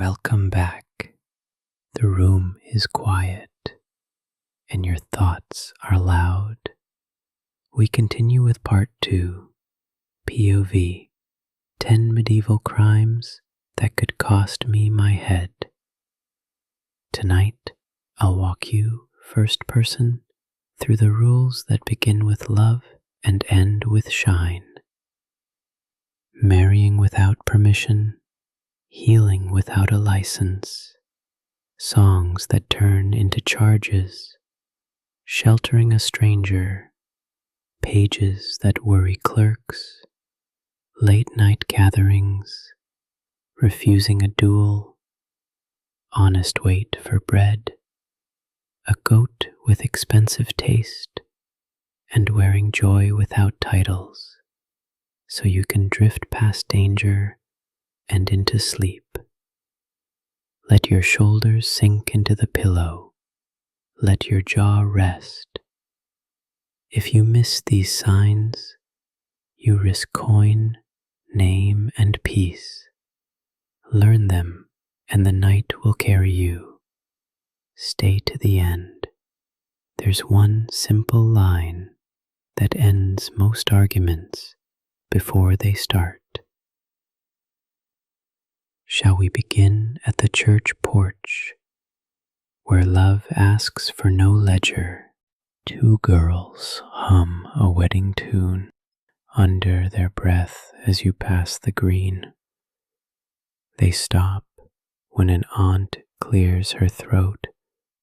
Welcome back. The room is quiet and your thoughts are loud. We continue with part 2, POV, 10 medieval crimes that could cost me my head. Tonight, I'll walk you first person through the rules that begin with love and end with shine. Marrying without permission, healing without a license, songs that turn into charges, sheltering a stranger, pages that worry clerks, late night gatherings, refusing a duel, honest wait for bread, a goat with expensive taste, and wearing joy without titles, so you can drift past danger and into sleep. Let your shoulders sink into the pillow. Let your jaw rest. If you miss these signs, you risk coin, name, and peace. Learn them, and the night will carry you. Stay to the end. There's one simple line that ends most arguments before they start. Shall we begin at the church porch, where love asks for no ledger? Two girls hum a wedding tune under their breath as you pass the green. They stop when an aunt clears her throat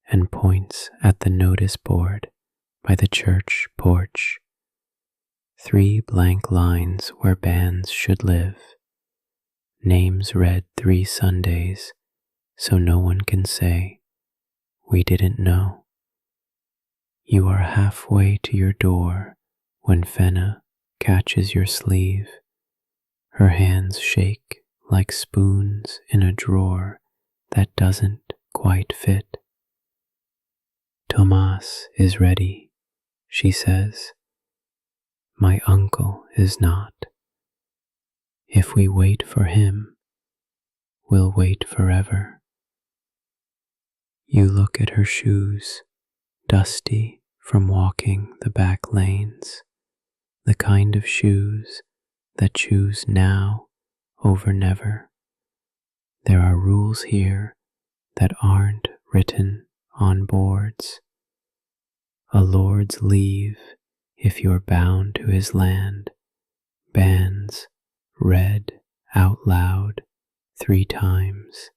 and points at the notice board by the church porch. 3 blank lines where bands should live. Names read 3 Sundays, so no one can say, "We didn't know." You are halfway to your door when Fenna catches your sleeve. Her hands shake like spoons in a drawer that doesn't quite fit. "Tomas is ready," she says. "My uncle is not. If we wait for him, we'll wait forever." You look at her shoes, dusty from walking the back lanes, the kind of shoes that choose now over never. There are rules here that aren't written on boards. A lord's leave if you're bound to his land, bans read out loud 3 times.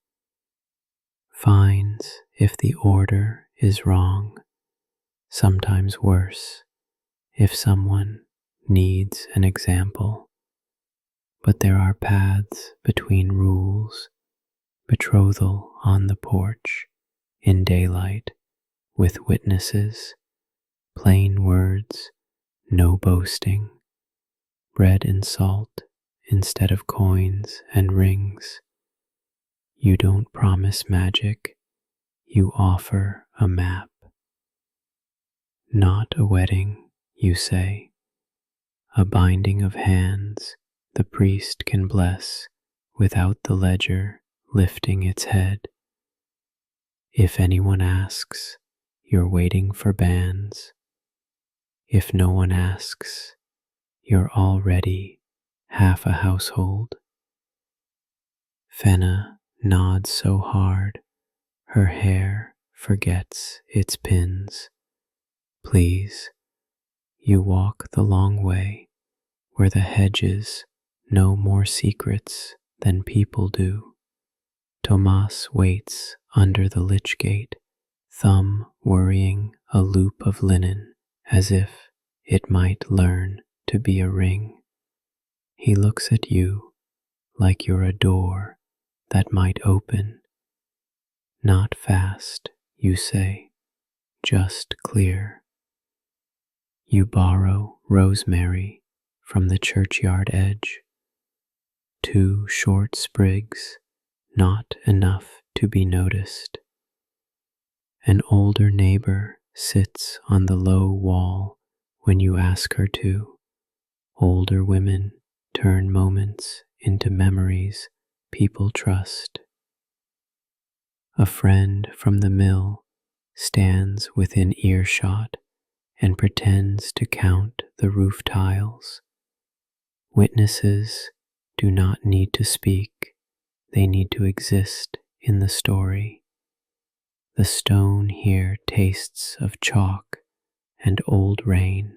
Fines if the order is wrong, sometimes worse if someone needs an example. But there are paths between rules, betrothal on the porch, in daylight, with witnesses, plain words, no boasting, bread and salt instead of coins and rings. You don't promise magic, you offer a map. Not a wedding, you say. A binding of hands the priest can bless without the ledger lifting its head. If anyone asks, you're waiting for banns. If no one asks, you're already half a household. Fenna nods so hard, her hair forgets its pins. Please, you walk the long way where the hedges know more secrets than people do. Tomas waits under the lich gate, thumb worrying a loop of linen as if it might learn to be a ring. He looks at you like you're a door that might open. Not fast, you say, just clear. You borrow rosemary from the churchyard edge. 2 short sprigs, not enough to be noticed. An older neighbor sits on the low wall when you ask her to. Older women turn moments into memories people trust. A friend from the mill stands within earshot and pretends to count the roof tiles. Witnesses do not need to speak, they need to exist in the story. The stone here tastes of chalk and old rain.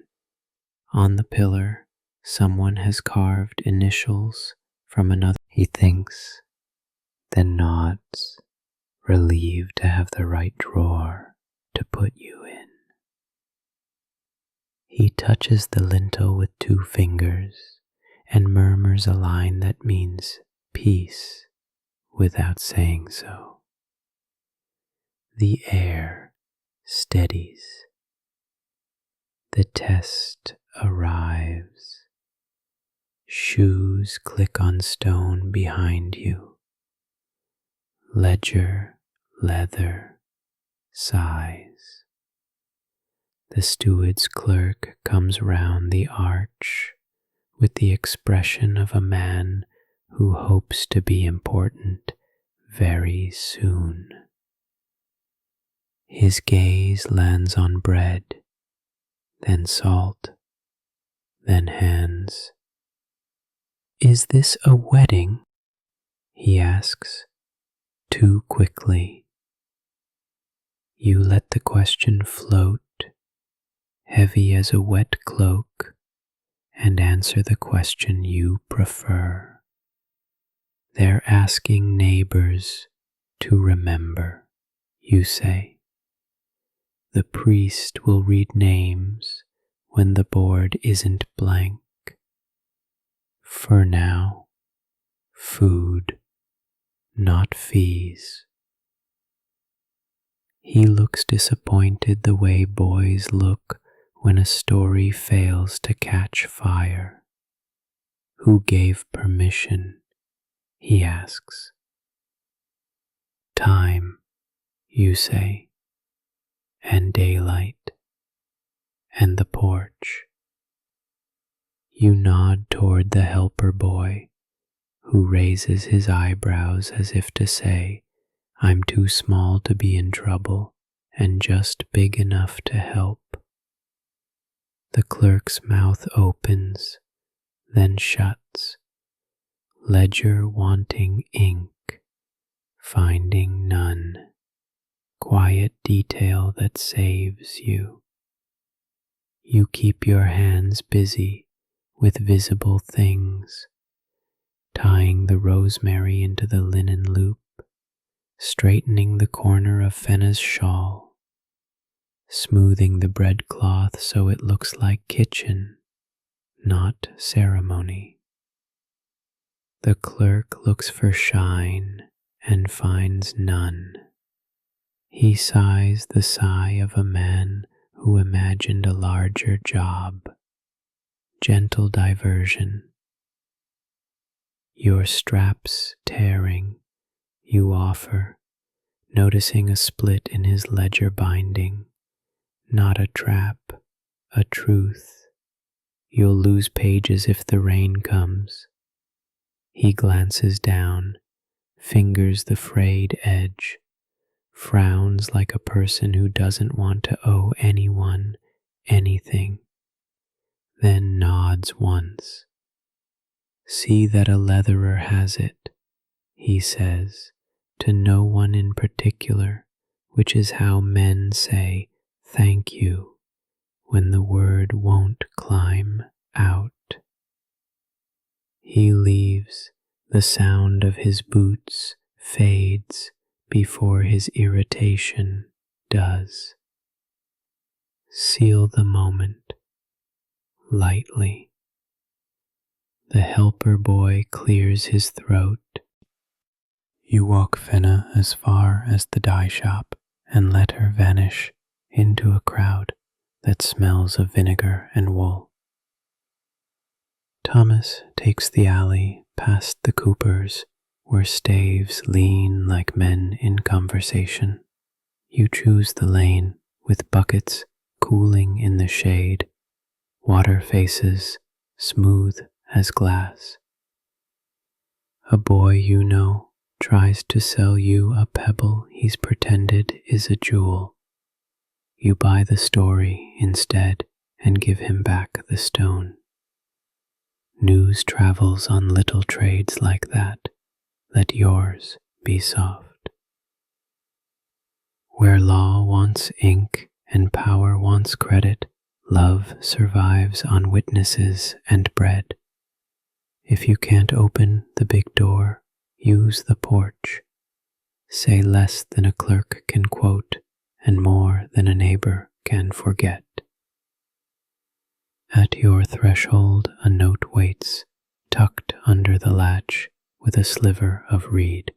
On the pillar, someone has carved initials from another. He thinks, then nods, relieved to have the right drawer to put you in. He touches the lintel with 2 fingers and murmurs a line that means peace without saying so. The air steadies. The test arrives. Shoes click on stone behind you. Ledger, leather, sighs. The steward's clerk comes round the arch with the expression of a man who hopes to be important very soon. His gaze lands on bread, then salt, then hands. Is this a wedding? He asks, too quickly. You let the question float, heavy as a wet cloak, and answer the question you prefer. They're asking neighbors to remember, you say. The priest will read names when the board isn't blank. For now, food, not fees. He looks disappointed the way boys look when a story fails to catch fire. Who gave permission? He asks. Time, you say, and daylight, and the porch. You nod toward the helper boy, who raises his eyebrows as if to say, I'm too small to be in trouble and just big enough to help. The clerk's mouth opens, then shuts, ledger wanting ink, finding none, quiet detail that saves you. You keep your hands busy with visible things, tying the rosemary into the linen loop, straightening the corner of Fenna's shawl, smoothing the breadcloth so it looks like kitchen, not ceremony. The clerk looks for shine and finds none. He sighs the sigh of a man who imagined a larger job. Gentle diversion. Your straps tearing, you offer, noticing a split in his ledger binding. Not a trap, a truth. You'll lose pages if the rain comes. He glances down, fingers the frayed edge, frowns like a person who doesn't want to owe anyone anything, then nods once. See that a leatherer has it, he says, to no one in particular, which is how men say thank you when the word won't climb out. He leaves, the sound of his boots fades before his irritation does. Seal the moment, lightly. The helper boy clears his throat. You walk Fenna as far as the dye shop and let her vanish into a crowd that smells of vinegar and wool. Thomas takes the alley past the Coopers, where staves lean like men in conversation. You choose the lane with buckets cooling in the shade, water faces smooth as glass. A boy you know tries to sell you a pebble he's pretended is a jewel. You buy the story instead and give him back the stone. News travels on little trades like that. Let yours be soft. Where law wants ink and power wants credit, love survives on witnesses and bread. If you can't open the big door, use the porch. Say less than a clerk can quote, and more than a neighbor can forget. At your threshold a note waits, tucked under the latch with a sliver of reed.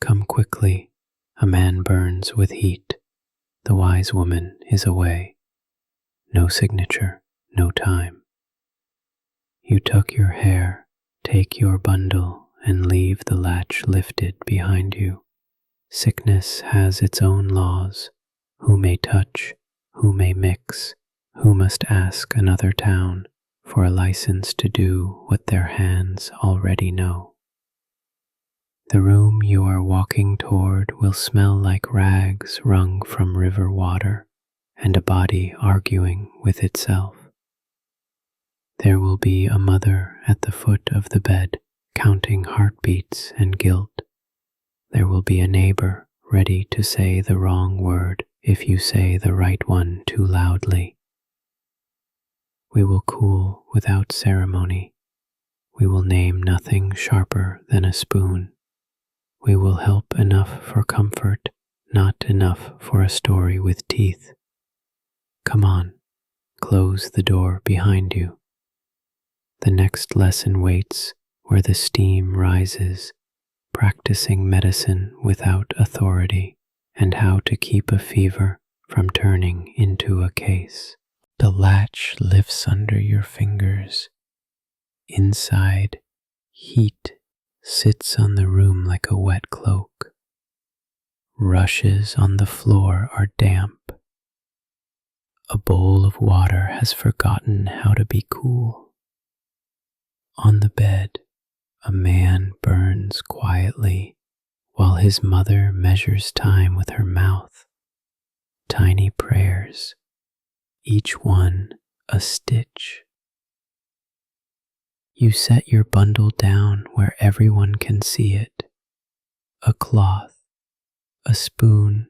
Come quickly, a man burns with heat. The wise woman is away. No signature, no time. You tuck your hair, take your bundle, and leave the latch lifted behind you. Sickness has its own laws. Who may touch, who may mix, who must ask another town for a license to do what their hands already know. The room you are walking toward will smell like rags wrung from river water and a body arguing with itself. There will be a mother at the foot of the bed counting heartbeats and guilt. There will be a neighbor ready to say the wrong word if you say the right one too loudly. We will cool without ceremony. We will name nothing sharper than a spoon. We will help enough for comfort, not enough for a story with teeth. Come on, close the door behind you. The next lesson waits where the steam rises, practicing medicine without authority and how to keep a fever from turning into a case. The latch lifts under your fingers. Inside, heat sits on the room like a wet cloak. Rushes on the floor are damp. A bowl of water has forgotten how to be cool. On the bed, a man burns quietly while his mother measures time with her mouth. Tiny prayers, each one a stitch. You set your bundle down where everyone can see it. A cloth, a spoon,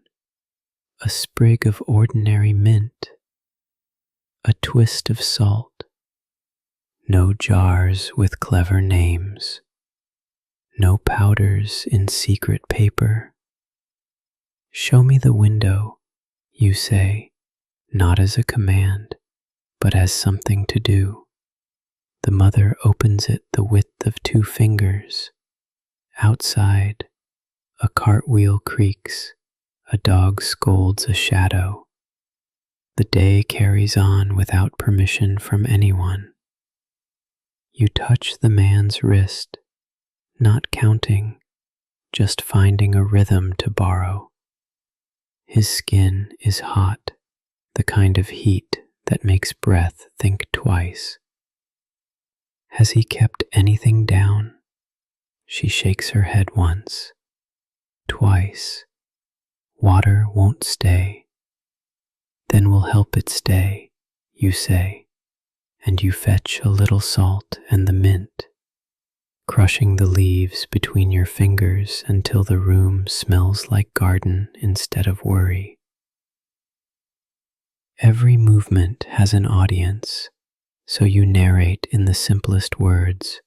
a sprig of ordinary mint, a twist of salt. No jars with clever names. No powders in secret paper. Show me the window, you say, not as a command, but as something to do. The mother opens it the width of 2 fingers. Outside, a cartwheel creaks, a dog scolds a shadow. The day carries on without permission from anyone. You touch the man's wrist, not counting, just finding a rhythm to borrow. His skin is hot, the kind of heat that makes breath think twice. Has he kept anything down? She shakes her head once, twice. Water won't stay. Then we'll help it stay, you say, and you fetch a little salt and the mint, crushing the leaves between your fingers until the room smells like garden instead of worry. Every movement has an audience, so you narrate in the simplest words.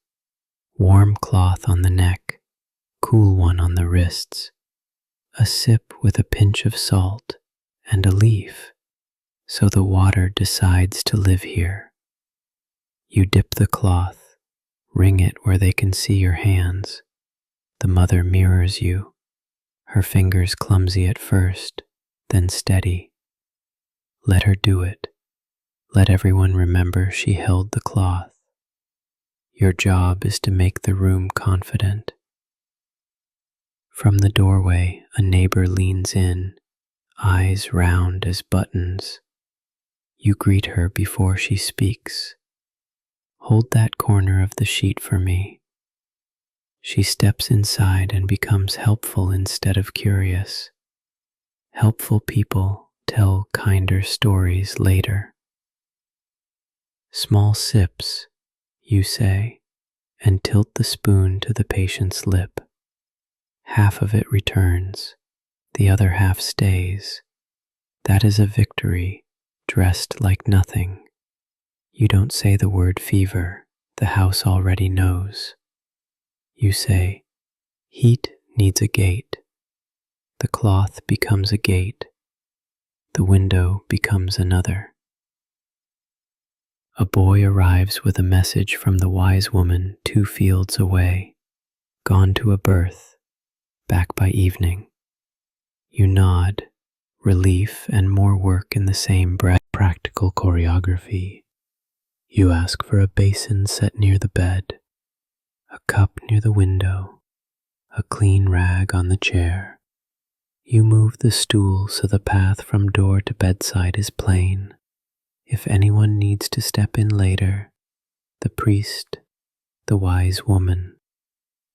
Warm cloth on the neck, cool one on the wrists, a sip with a pinch of salt, and a leaf, so the water decides to live here. You dip the cloth, wring it where they can see your hands. The mother mirrors you, her fingers clumsy at first, then steady. Let her do it. Let everyone remember she held the cloth. Your job is to make the room confident. From the doorway, a neighbor leans in, eyes round as buttons. You greet her before she speaks. Hold that corner of the sheet for me. She steps inside and becomes helpful instead of curious. Helpful people tell kinder stories later. Small sips, you say, and tilt the spoon to the patient's lip. Half of it returns, the other half stays. That is a victory, dressed like nothing. You don't say the word fever, the house already knows. You say, heat needs a gate. The cloth becomes a gate. The window becomes another. A boy arrives with a message from the wise woman 2 fields away, gone to a birth, back by evening. You nod, relief and more work in the same breath. Practical choreography. You ask for a basin set near the bed, a cup near the window, a clean rag on the chair. You move the stool so the path from door to bedside is plain. If anyone needs to step in later, the priest, the wise woman,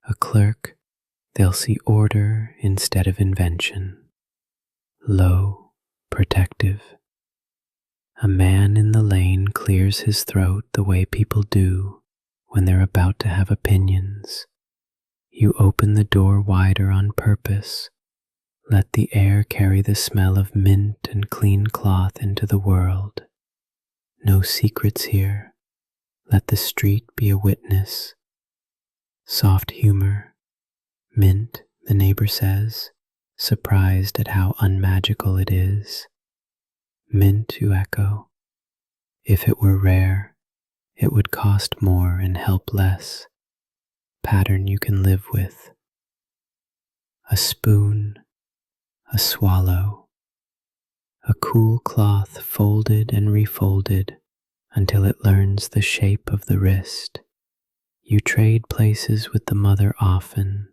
a clerk, they'll see order instead of invention. Low, protective. A man in the lane clears his throat the way people do when they're about to have opinions. You open the door wider on purpose. Let the air carry the smell of mint and clean cloth into the world. No secrets here. Let the street be a witness. Soft humor. Mint, the neighbor says, surprised at how unmagical it is. Mint, you echo. If it were rare, it would cost more and help less. Pattern you can live with. A spoon, a swallow, a cool cloth folded and refolded until it learns the shape of the wrist. You trade places with the mother often.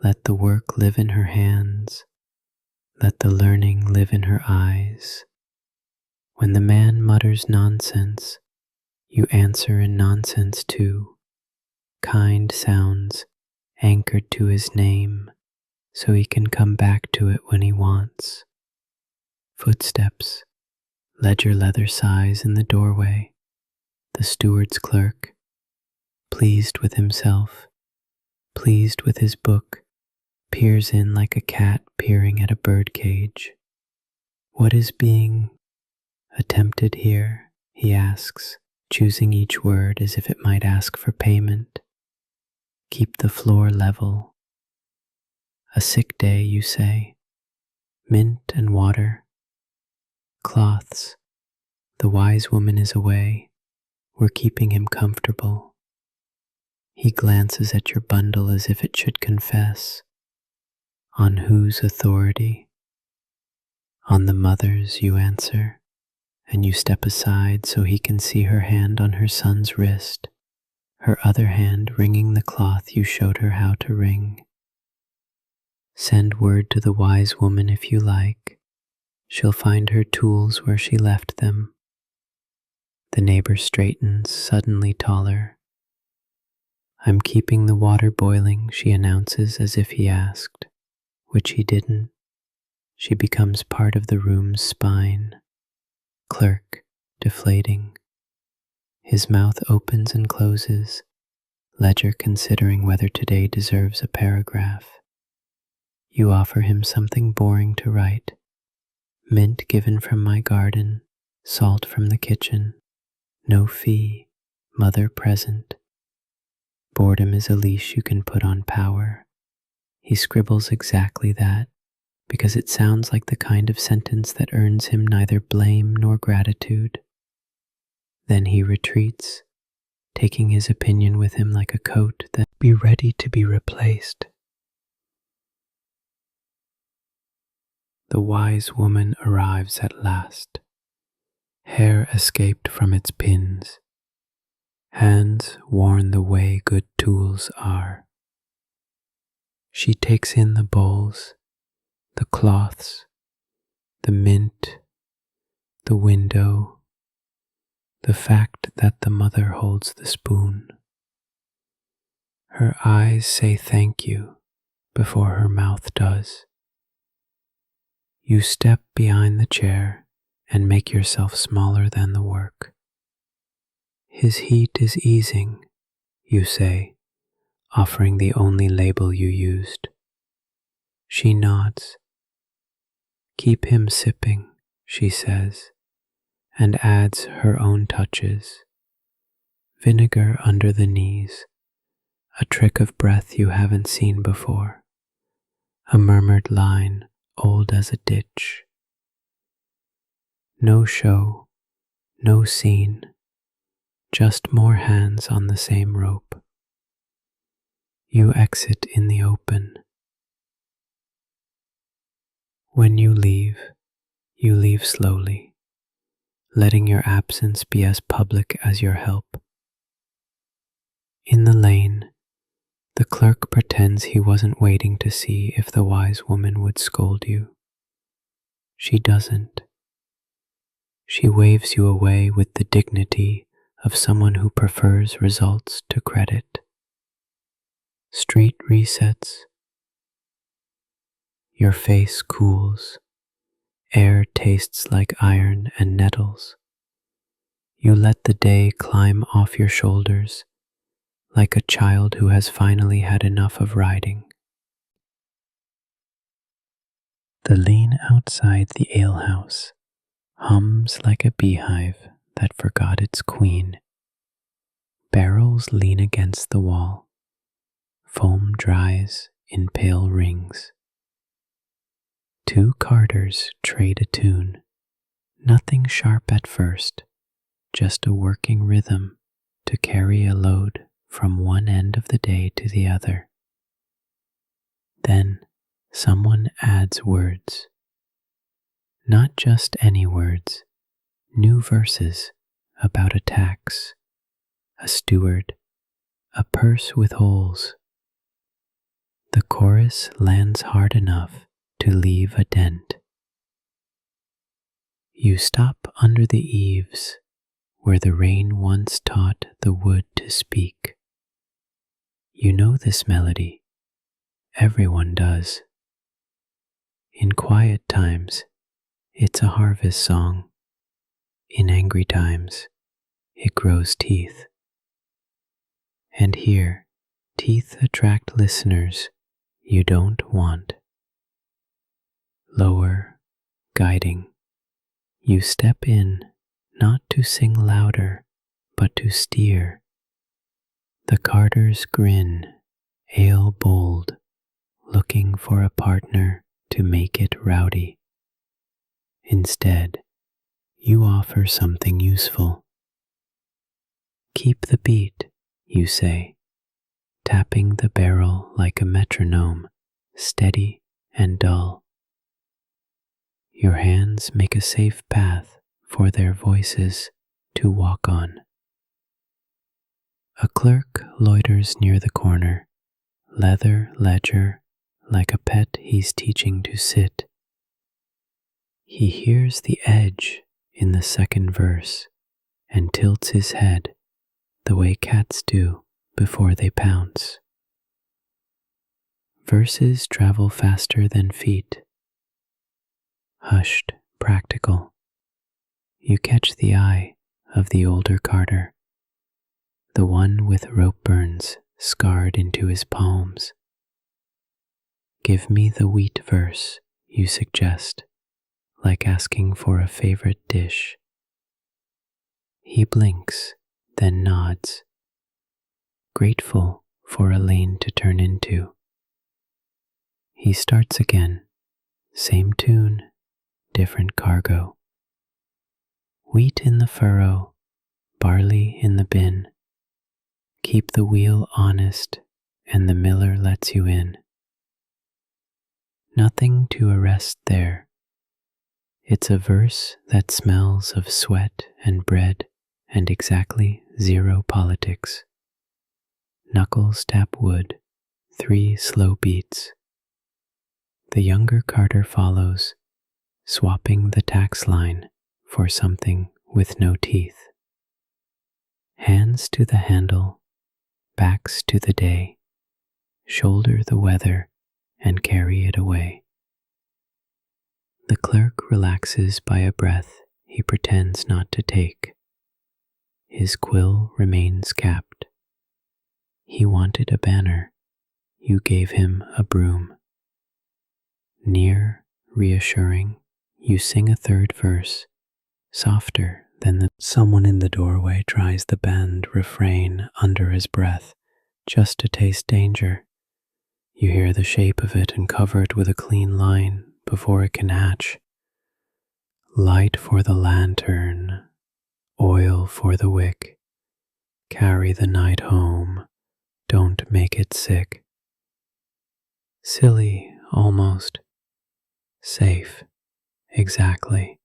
Let the work live in her hands. Let the learning live in her eyes. When the man mutters nonsense, you answer in nonsense too. Kind sounds anchored to his name so he can come back to it when he wants. Footsteps, ledger leather sighs in the doorway. The steward's clerk, pleased with himself, pleased with his book, peers in like a cat peering at a bird cage. What is being attempted here, he asks, choosing each word as if it might ask for payment. Keep the floor level. A sick day, you say. Mint and water. Cloths. The wise woman is away. We're keeping him comfortable. He glances at your bundle as if it should confess. On whose authority? On the mother's, you answer, and you step aside so he can see her hand on her son's wrist, her other hand wringing the cloth you showed her how to wring. Send word to the wise woman if you like. She'll find her tools where she left them. The neighbor straightens, suddenly taller. I'm keeping the water boiling, she announces as if he asked, which he didn't. She becomes part of the room's spine. Clerk, deflating. His mouth opens and closes, ledger considering whether today deserves a paragraph. You offer him something boring to write. Mint given from my garden, salt from the kitchen, no fee, mother present. Boredom is a leash you can put on power. He scribbles exactly that, because it sounds like the kind of sentence that earns him neither blame nor gratitude. Then he retreats, taking his opinion with him like a coat that be ready to be replaced. The wise woman arrives at last. Hair escaped from its pins. Hands worn the way good tools are. She takes in the bowls, the cloths, the mint, the window, the fact that the mother holds the spoon. Her eyes say thank you before her mouth does. You step behind the chair and make yourself smaller than the work. His heat is easing, you say, offering the only label you used. She nods. Keep him sipping, she says, and adds her own touches. Vinegar under the knees, a trick of breath you haven't seen before, a murmured line old as a ditch. No show, no scene, just more hands on the same rope. You exit in the open. When you leave slowly, letting your absence be as public as your help. In the lane, the clerk pretends he wasn't waiting to see if the wise woman would scold you. She doesn't. She waves you away with the dignity of someone who prefers results to credit. Street resets. Your face cools. Air tastes like iron and nettles. You let the day climb off your shoulders like a child who has finally had enough of riding. The lane outside the alehouse hums like a beehive that forgot its queen. Barrels lean against the wall. Foam dries in pale rings. Two carters trade a tune. Nothing sharp at first, just a working rhythm to carry a load from one end of the day to the other. Then someone adds words. Not just any words, new verses about a tax, a steward, a purse with holes. The chorus lands hard enough to leave a dent. You stop under the eaves where the rain once taught the wood to speak. You know this melody. Everyone does. In quiet times, it's a harvest song. In angry times, it grows teeth. And here, teeth attract listeners you don't want. Lower, guiding, you step in not to sing louder, but to steer. The carters grin, ale bold, looking for a partner to make it rowdy. Instead, you offer something useful. Keep the beat, you say, tapping the barrel like a metronome, steady and dull. Your hands make a safe path for their voices to walk on. A clerk loiters near the corner, leather ledger like a pet he's teaching to sit. He hears the edge in the second verse and tilts his head the way cats do before they pounce. Verses travel faster than feet. Hushed, practical, you catch the eye of the older carter, the one with rope burns scarred into his palms. Give me the wheat verse, you suggest, like asking for a favorite dish. He blinks, then nods, grateful for a lane to turn into. He starts again, same tune, different cargo. Wheat in the furrow, barley in the bin. Keep the wheel honest, and the miller lets you in. Nothing to arrest there. It's a verse that smells of sweat and bread and exactly zero politics. Knuckles tap wood, 3 slow beats. The younger carter follows, swapping the tax line for something with no teeth. Hands to the handle, backs to the day. shoulder the weather and carry it away. The clerk relaxes by a breath he pretends not to take. His quill remains capped. He wanted a banner. You gave him a broom. Near, reassuring, you sing a third verse, softer than someone in the doorway tries the band refrain under his breath, just to taste danger. You hear the shape of it and cover it with a clean line before it can hatch. Light for the lantern, oil for the wick. Carry the night home, don't make it sick. Silly, almost. Safe, exactly.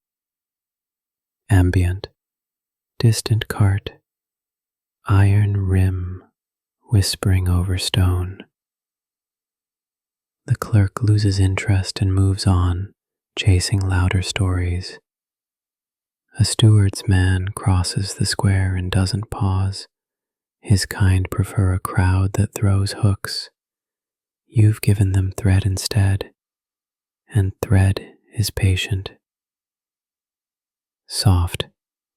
Ambient, distant cart, iron rim whispering over stone. The clerk loses interest and moves on, chasing louder stories. A steward's man crosses the square and doesn't pause. His kind prefer a crowd that throws hooks. You've given them thread instead, and thread is patient. Soft,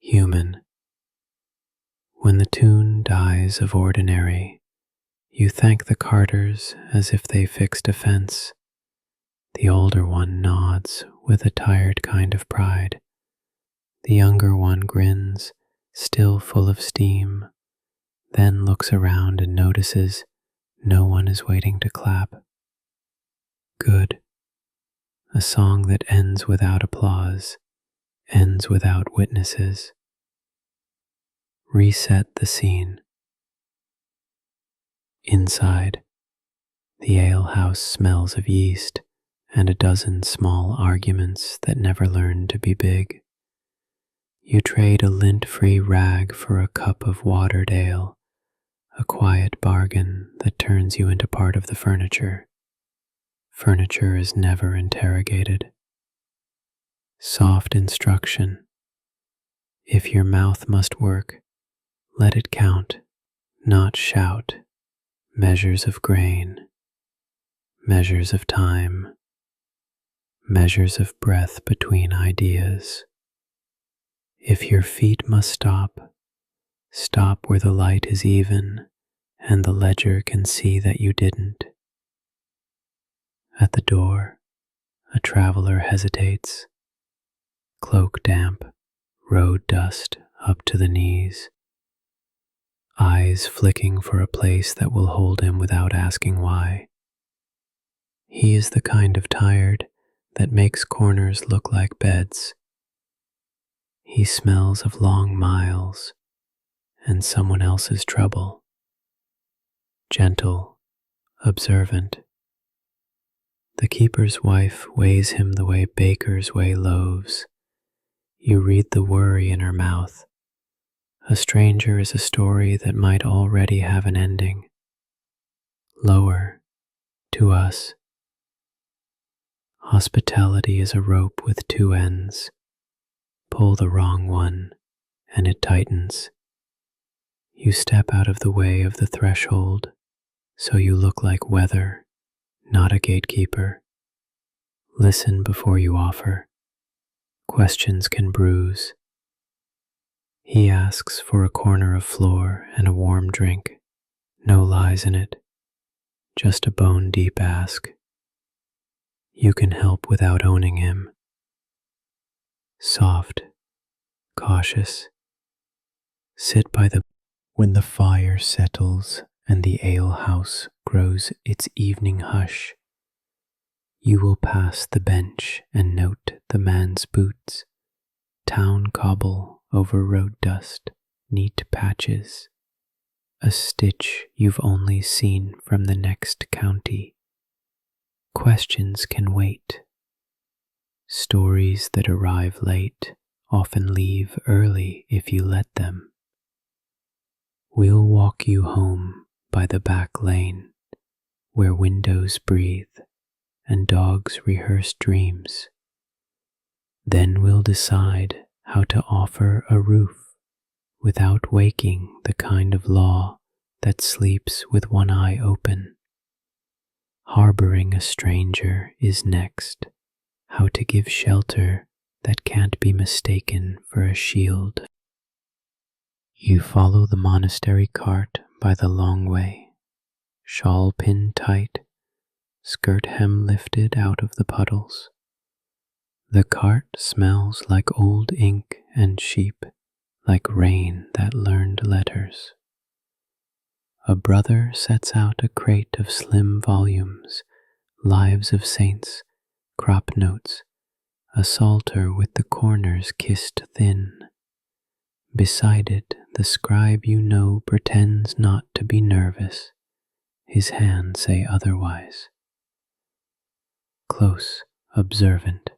human. When the tune dies of ordinary, you thank the carters as if they fixed a fence. The older one nods with a tired kind of pride. The younger one grins, still full of steam, then looks around and notices no one is waiting to clap. Good. A song that ends without applause, ends without witnesses. Reset the scene. Inside, the alehouse smells of yeast and a dozen small arguments that never learn to be big. You trade a lint-free rag for a cup of watered ale, a quiet bargain that turns you into part of the furniture. Furniture is never interrogated. Soft instruction. If your mouth must work, let it count, not shout. Measures of grain, measures of time, measures of breath between ideas. If your feet must stop, stop where the light is even and the ledger can see that you didn't. At the door, a traveler hesitates. Cloak damp, road dust up to the knees. Eyes flicking for a place that will hold him without asking why. He is the kind of tired that makes corners look like beds. He smells of long miles and someone else's trouble. Gentle, observant. The keeper's wife weighs him the way bakers weigh loaves. You read the worry in her mouth. A stranger is a story that might already have an ending. Lower, to us. Hospitality is a rope with two ends. Pull the wrong one, and it tightens. You step out of the way of the threshold, so you look like weather, not a gatekeeper. Listen before you offer. Questions can bruise. He asks for a corner of floor and a warm drink. No lies in it. Just a bone-deep ask. You can help without owning him. Soft, cautious. Sit by the when the fire settles and the alehouse grows its evening hush. You will pass the bench and note the man's boots. Town cobble over road dust, neat patches. A stitch you've only seen from the next county. Questions can wait. Stories that arrive late often leave early if you let them. We'll walk you home by the back lane, where windows breathe and dogs rehearse dreams. Then we'll decide how to offer a roof without waking the kind of law that sleeps with one eye open. Harboring a stranger is next. How to give shelter that can't be mistaken for a shield. You follow the monastery cart by the long way, shawl pinned tight, skirt hem lifted out of the puddles. The cart smells like old ink and sheep, like rain that learned letters. A brother sets out a crate of slim volumes, lives of saints, crop notes, a psalter with the corners kissed thin. Beside it, the scribe you know pretends not to be nervous. His hands say otherwise. Close, observant.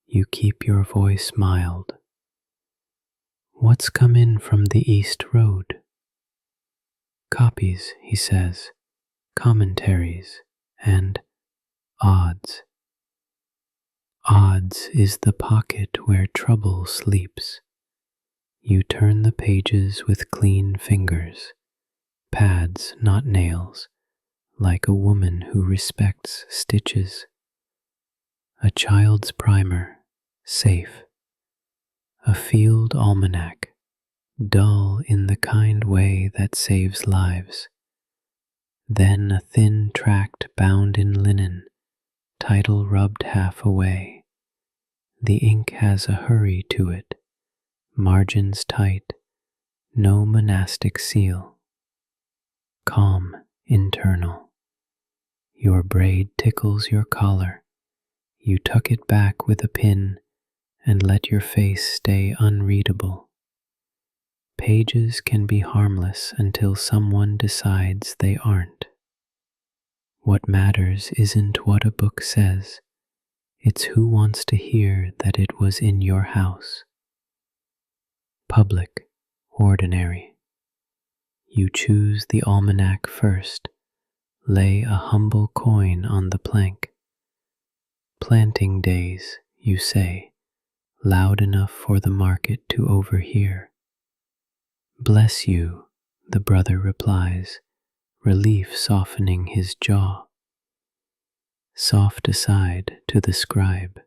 You keep your voice mild. What's come in from the East Road? Copies, he says, commentaries, and odds. Odds is the pocket where trouble sleeps. You turn the pages with clean fingers, pads, not nails, like a woman who respects stitches. A child's primer, safe. A field almanac, dull in the kind way that saves lives. Then a thin tract bound in linen, title rubbed half away. The ink has a hurry to it, margins tight, no monastic seal. Calm, internal. Your braid tickles your collar. You tuck it back with a pin and let your face stay unreadable. Pages can be harmless until someone decides they aren't. What matters isn't what a book says, it's who wants to hear that it was in your house. Public, ordinary. You choose the almanac first, lay a humble coin on the plank. Planting days, you say, loud enough for the market to overhear. Bless you, the brother replies, relief softening his jaw. Soft aside to the scribe.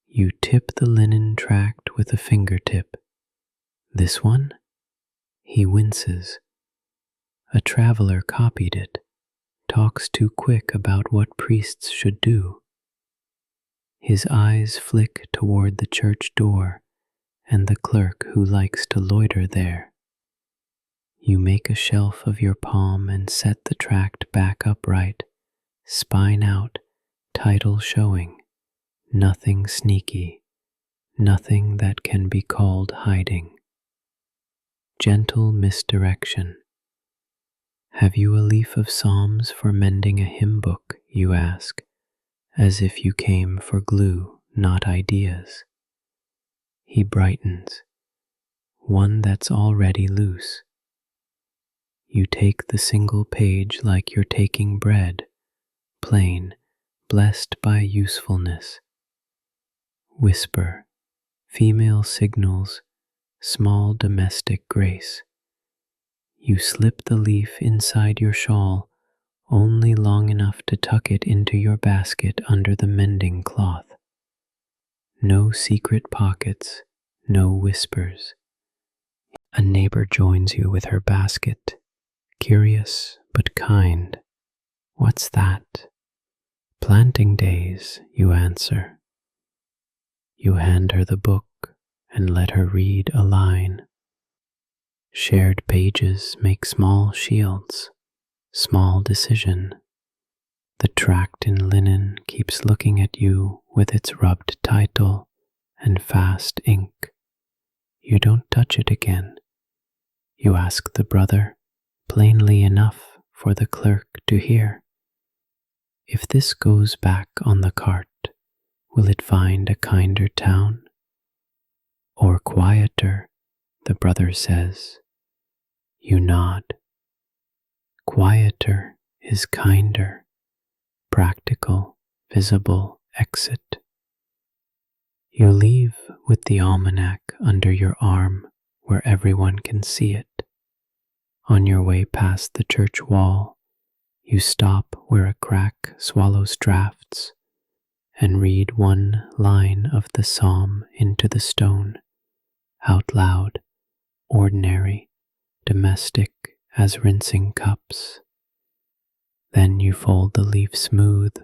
You tip the linen tract with a fingertip. This one? He winces. A traveler copied it, talks too quick about what priests should do. His eyes flick toward the church door and the clerk who likes to loiter there. You make a shelf of your palm and set the tract back upright, spine out, title showing, nothing sneaky, nothing that can be called hiding. Gentle misdirection. Have you a leaf of psalms for mending a hymn book, you ask, as if you came for glue, not ideas. He brightens. One that's already loose. You take the single page like you're taking bread, plain, blessed by usefulness. Whisper, female signals, small domestic grace. You slip the leaf inside your shawl, only long enough to tuck it into your basket under the mending cloth. No secret pockets, no whispers. A neighbor joins you with her basket, curious but kind. What's that? Planting days, you answer. You hand her the book and let her read a line. Shared pages make small shields, small decision. The tract in linen keeps looking at you with its rubbed title and fast ink. You don't touch it again. You ask the brother, plainly enough for the clerk to hear. If this goes back on the cart, will it find a kinder town? Or quieter, the brother says. You nod. Quieter is kinder, practical, visible exit. You leave with the almanac under your arm where everyone can see it. On your way past the church wall, You stop where a crack swallows drafts and read one line of the psalm into the stone, out loud, ordinary, domestic as rinsing cups. Then you fold the leaf smooth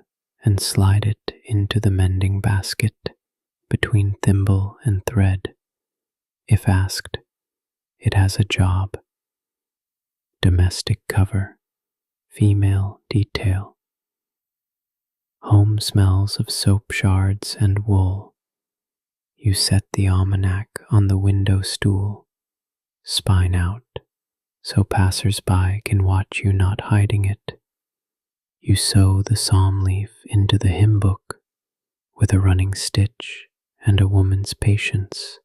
and slide it into the mending basket between thimble and thread. If asked, it has a job. Domestic cover, female detail. Home smells of soap shards and wool. You set the almanac on the window stool, spine out, so passers-by can watch you not hiding it. You sew the psalm leaf into the hymn book with a running stitch and a woman's patience.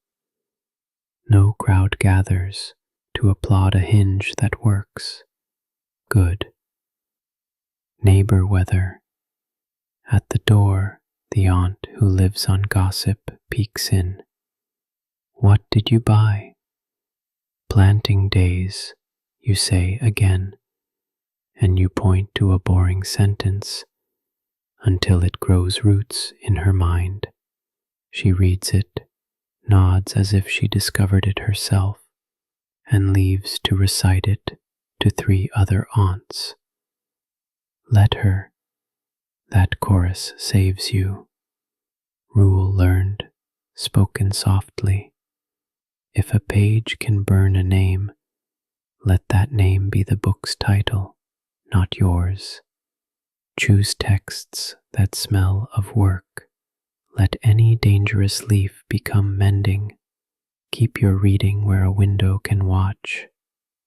No crowd gathers to applaud a hinge that works. Good. Neighbor weather. At the door, the aunt who lives on gossip peeks in. What did you buy? Planting days, you say again, and you point to a boring sentence until it grows roots in her mind. She reads it, nods as if she discovered it herself, and leaves to recite it to 3 other aunts. Let her. That chorus saves you. Rule learned, spoken softly. If a page can burn a name, let that name be the book's title, not yours. Choose texts that smell of work. Let any dangerous leaf become mending. Keep your reading where a window can watch.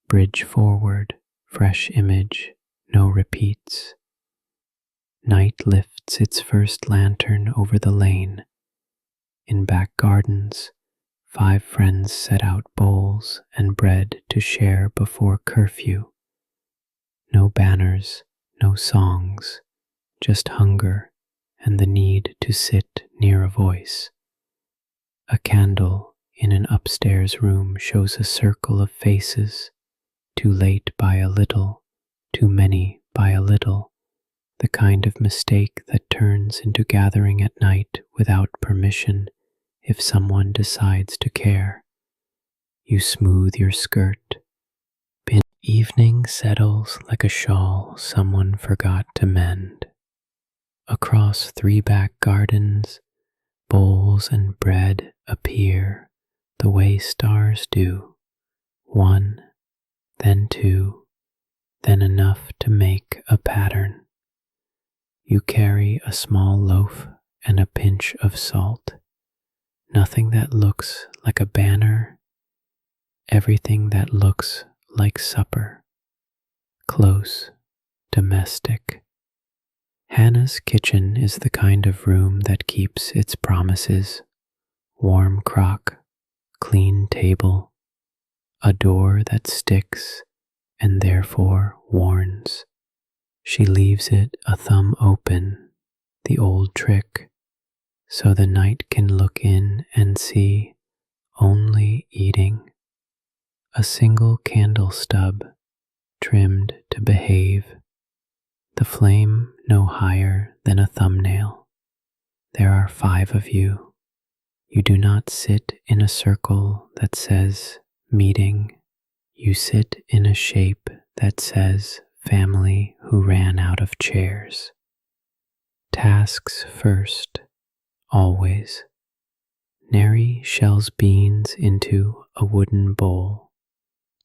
Bridge forward, fresh image, no repeats. Night lifts its first lantern over the lane. In back gardens, 5 friends set out bowls and bread to share before curfew. No banners, no songs, just hunger and the need to sit near a voice. A candle in an upstairs room shows a circle of faces, too late by a little, too many by a little, the kind of mistake that turns into gathering at night without permission if someone decides to care. You smooth your skirt. Evening settles like a shawl someone forgot to mend. Across 3 back gardens, bowls and bread appear the way stars do. 1, then 2, then enough to make a pattern. You carry a small loaf and a pinch of salt. Nothing that looks like a banner, everything that looks like supper. Close, domestic. Hannah's kitchen is the kind of room that keeps its promises. Warm crock, clean table, a door that sticks and therefore warns. She leaves it a thumb open, the old trick, so the night can look in and see only eating. A single candle stub, trimmed to behave, the flame no higher than a thumbnail. There are 5 of you. You do not sit in a circle that says meeting. You sit in a shape that says family who ran out of chairs. Tasks first, always. Neri shells beans into a wooden bowl.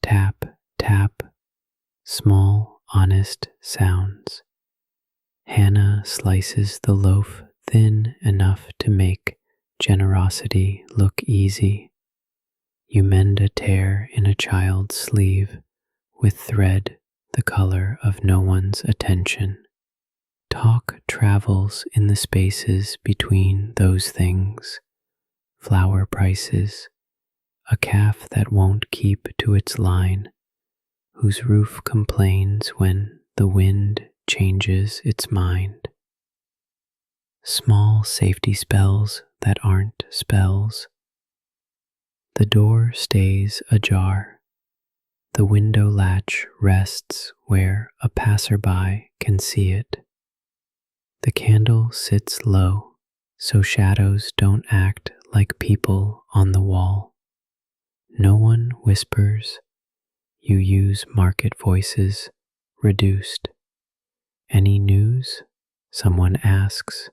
Tap, tap, small, honest sounds. Hannah slices the loaf thin enough to make generosity look easy. You mend a tear in a child's sleeve with thread the color of no one's attention. Talk travels in the spaces between those things. Flower prices, a calf that won't keep to its line, whose roof complains when the wind changes its mind. Small safety spells that aren't spells. The door stays ajar. The window latch rests where a passerby can see it. The candle sits low, so shadows don't act like people on the wall. No one whispers. You use market voices, reduced. Any news? Someone asks.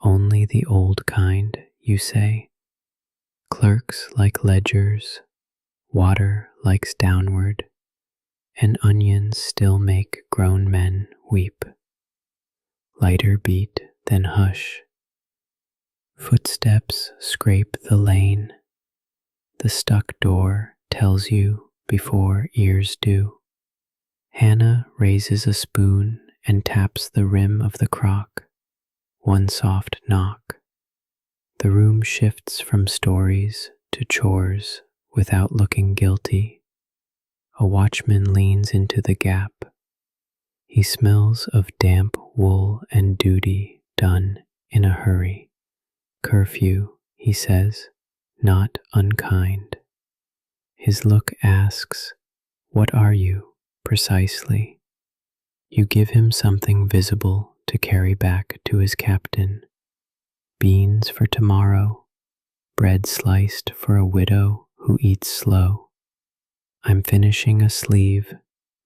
Only the old kind, you say. Clerks like ledgers, water likes downward, and onions still make grown men weep. Lighter beat than hush. Footsteps scrape the lane. The stuck door tells you before ears do. Hannah raises a spoon and taps the rim of the crock. One soft knock. The room shifts from stories to chores without looking guilty. A watchman leans into the gap. He smells of damp wool and duty done in a hurry. Curfew, he says, not unkind. His look asks, "What are you, precisely?" You give him something visible to carry back to his captain. Beans for tomorrow, bread sliced for a widow who eats slow. I'm finishing a sleeve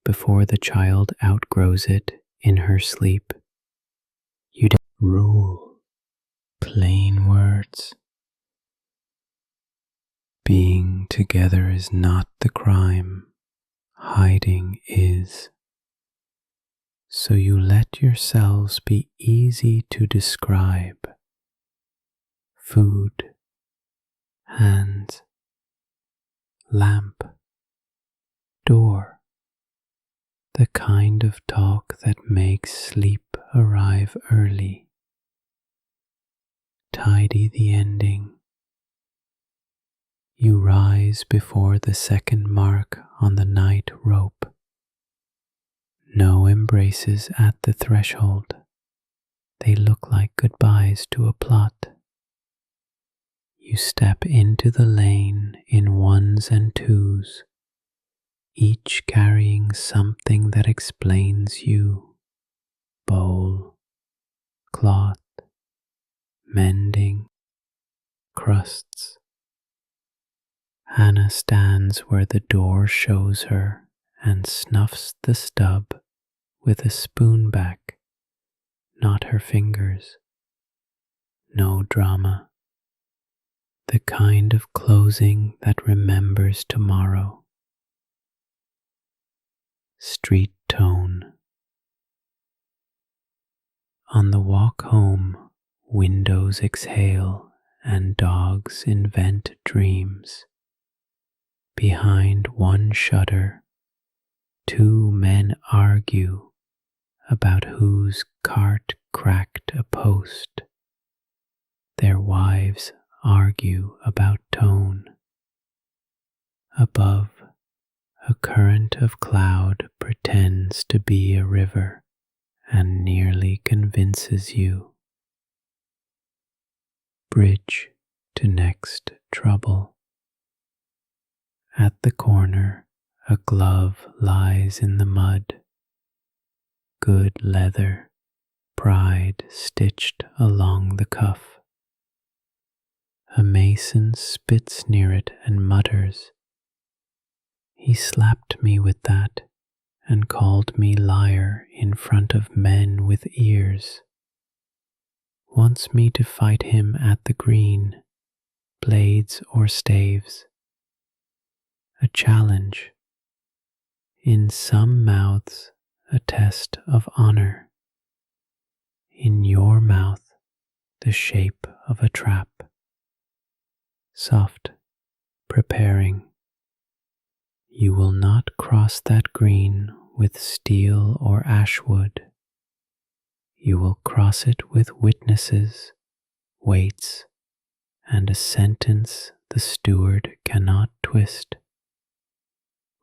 before the child outgrows it in her sleep. You don't rule, plain words. Being together is not the crime, hiding is. So you let yourselves be easy to describe. Food, hands, lamp, door. The kind of talk that makes sleep arrive early. Tidy the ending. You rise before the second mark on the night rope. No embraces at the threshold. They look like goodbyes to a plot. You step into the lane in ones and twos, each carrying something that explains you. Bowl, cloth, mending, crusts. Hannah stands where the door shows her and snuffs the stub with a spoon back, not her fingers. No drama. The kind of closing that remembers tomorrow. Street tone. On the walk home, windows exhale and dogs invent dreams. Behind one shutter, two men argue about whose cart cracked a post. Their wives argue about tone. Above, a current of cloud pretends to be a river and nearly convinces you. Bridge to next trouble. At the corner, a glove lies in the mud. Good leather, pride stitched along the cuff. A mason spits near it and mutters, "He slapped me with that and called me liar in front of men with ears. Wants me to fight him at the green, blades or staves. A challenge. In some mouths, a test of honor. In your mouth, the shape of a trap. Soft, preparing. You will not cross that green with steel or ashwood. You will cross it with witnesses, weights, and a sentence the steward cannot twist.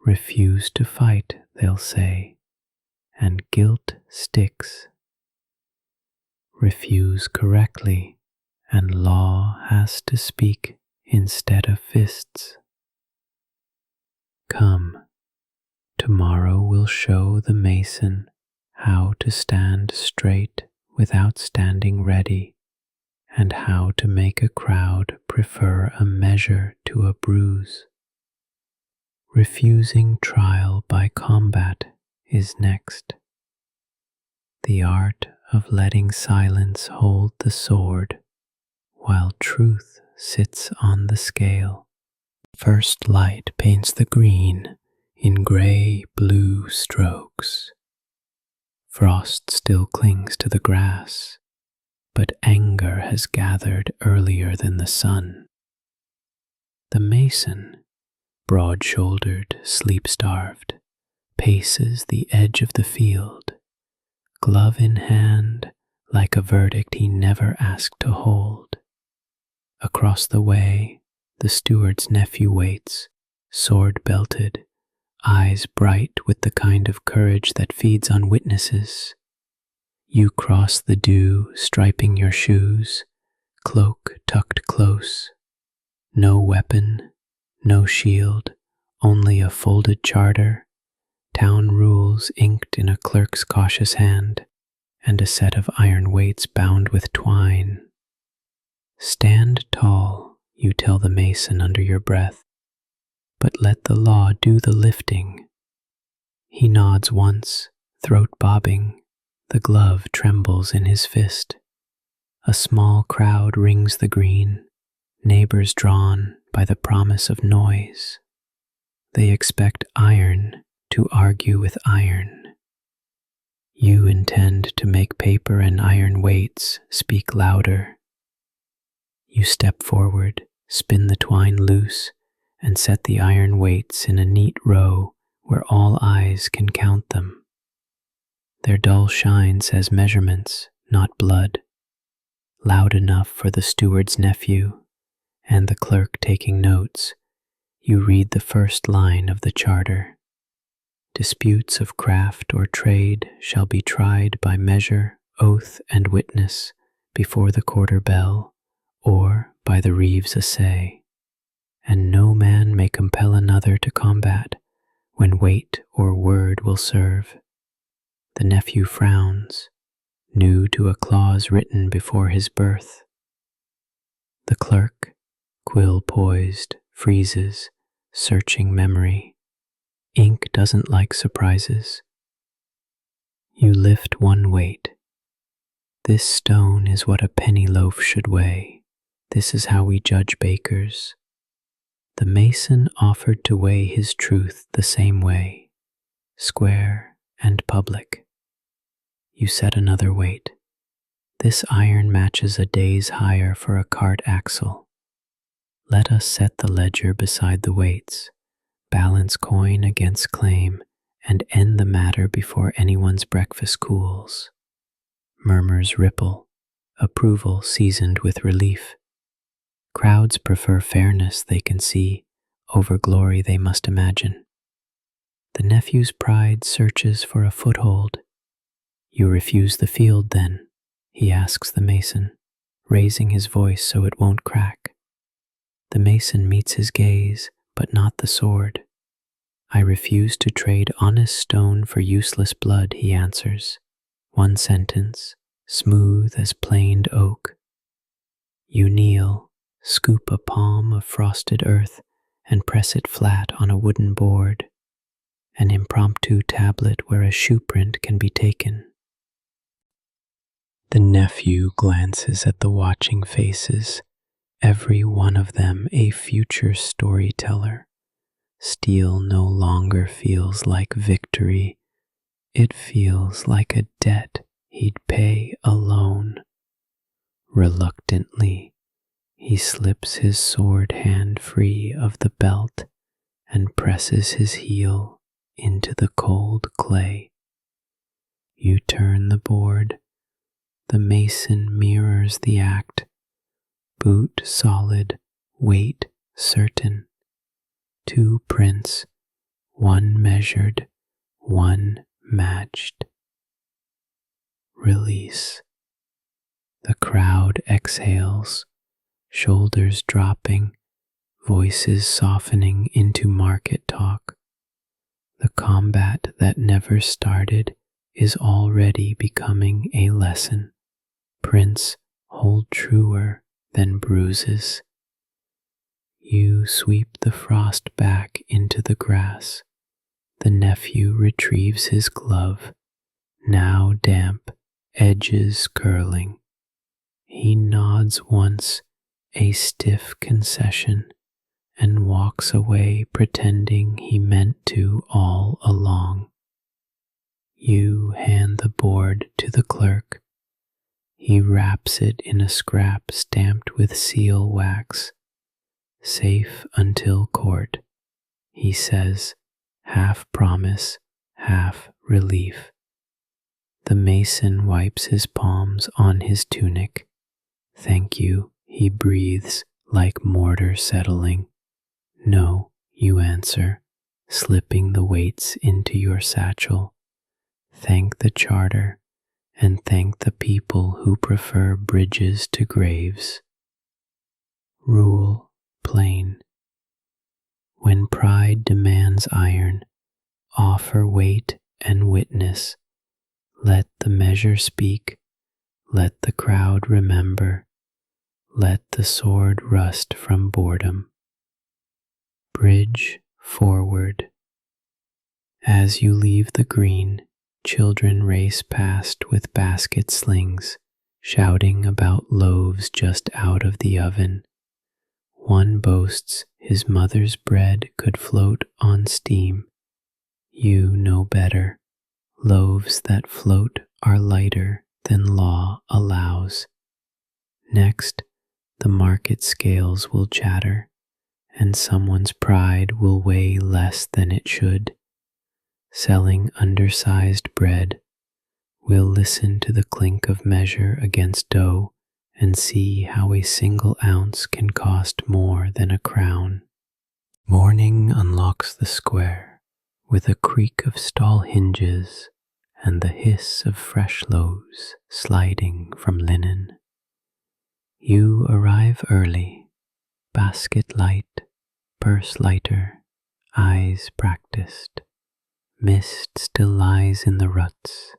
Refuse to fight, they'll say, and guilt sticks. Refuse correctly, and law has to speak instead of fists. Come, Tomorrow will show the mason how to stand straight without standing ready, and how to make a crowd prefer a measure to a bruise. Refusing trial by combat is next. The art of letting silence hold the sword while truth sits on the scale. First light paints the green in gray-blue strokes. Frost still clings to the grass, but anger has gathered earlier than the sun. The mason, broad-shouldered, sleep-starved, paces the edge of the field, glove in hand, like a verdict he never asked to hold. Across the way, the steward's nephew waits, sword-belted, eyes bright with the kind of courage that feeds on witnesses. You cross the dew, striping your shoes, cloak tucked close. No weapon, no shield, only a folded charter, town rules inked in a clerk's cautious hand, and a set of iron weights bound with twine. Stand tall, you tell the mason under your breath, but let the law do the lifting. He nods once, throat bobbing, the glove trembles in his fist. A small crowd rings the green, neighbors drawn by the promise of noise. They expect iron to argue with iron. You intend to make paper and iron weights speak louder. You step forward, spin the twine loose, and set the iron weights in a neat row where all eyes can count them. Their dull shine says measurements, not blood, loud enough for the steward's nephew and the clerk taking notes. You read the first line of the charter. Disputes of craft or trade shall be tried by measure, oath, and witness before the quarter bell, or by the reeve's assay. And no man may compel another to combat when weight or word will serve. The nephew frowns, new to a clause written before his birth. The clerk, quill poised, freezes, searching memory. Ink doesn't like surprises. You lift one weight. This stone is what a penny loaf should weigh. This is how we judge bakers. The mason offered to weigh his truth the same way, square and public. You set another weight. This iron matches a day's hire for a cart axle. Let us set the ledger beside the weights, balance coin against claim, and end the matter before anyone's breakfast cools. Murmurs ripple, approval seasoned with relief. Crowds prefer fairness they can see over glory they must imagine. The nephew's pride searches for a foothold. You refuse the field then, he asks the mason, raising his voice so it won't crack. The mason meets his gaze, but not the sword. I refuse to trade honest stone for useless blood, he answers. One sentence, smooth as planed oak. You kneel, scoop a palm of frosted earth, and press it flat on a wooden board, an impromptu tablet where a shoe print can be taken. The nephew glances at the watching faces, every one of them a future storyteller. Steel no longer feels like victory, it feels like a debt he'd pay alone. Reluctantly, he slips his sword hand free of the belt and presses his heel into the cold clay. You turn the board. The mason mirrors the act. Boot solid, weight certain. 2 prints, one measured, one matched. Release. The crowd exhales, shoulders dropping, voices softening into market talk. The combat that never started is already becoming a lesson. Prince, hold truer than bruises. You sweep the frost back into the grass. The nephew retrieves his glove, now damp, edges curling. He nods once, a stiff concession, and walks away pretending he meant to all along. You hand the board to the clerk. He wraps it in a scrap stamped with seal wax. Safe until court, he says, half promise, half relief. The mason wipes his palms on his tunic. Thank you, he breathes like mortar settling. No, you answer, slipping the weights into your satchel. Thank the charter, and thank the people who prefer bridges to graves. Rule plain. When pride demands iron, offer weight and witness. Let the measure speak, let the crowd remember, let the sword rust from boredom. Bridge forward. As you leave the green, children race past with basket slings, shouting about loaves just out of the oven. One boasts his mother's bread could float on steam. You know better. Loaves that float are lighter than law allows. Next, the market scales will chatter, and someone's pride will weigh less than it should. Selling undersized bread, we'll listen to the clink of measure against dough and see how a single ounce can cost more than a crown. Morning unlocks the square with a creak of stall hinges and the hiss of fresh loaves sliding from linen. You arrive early, basket light, purse lighter, eyes practiced. Mist still lies in the ruts.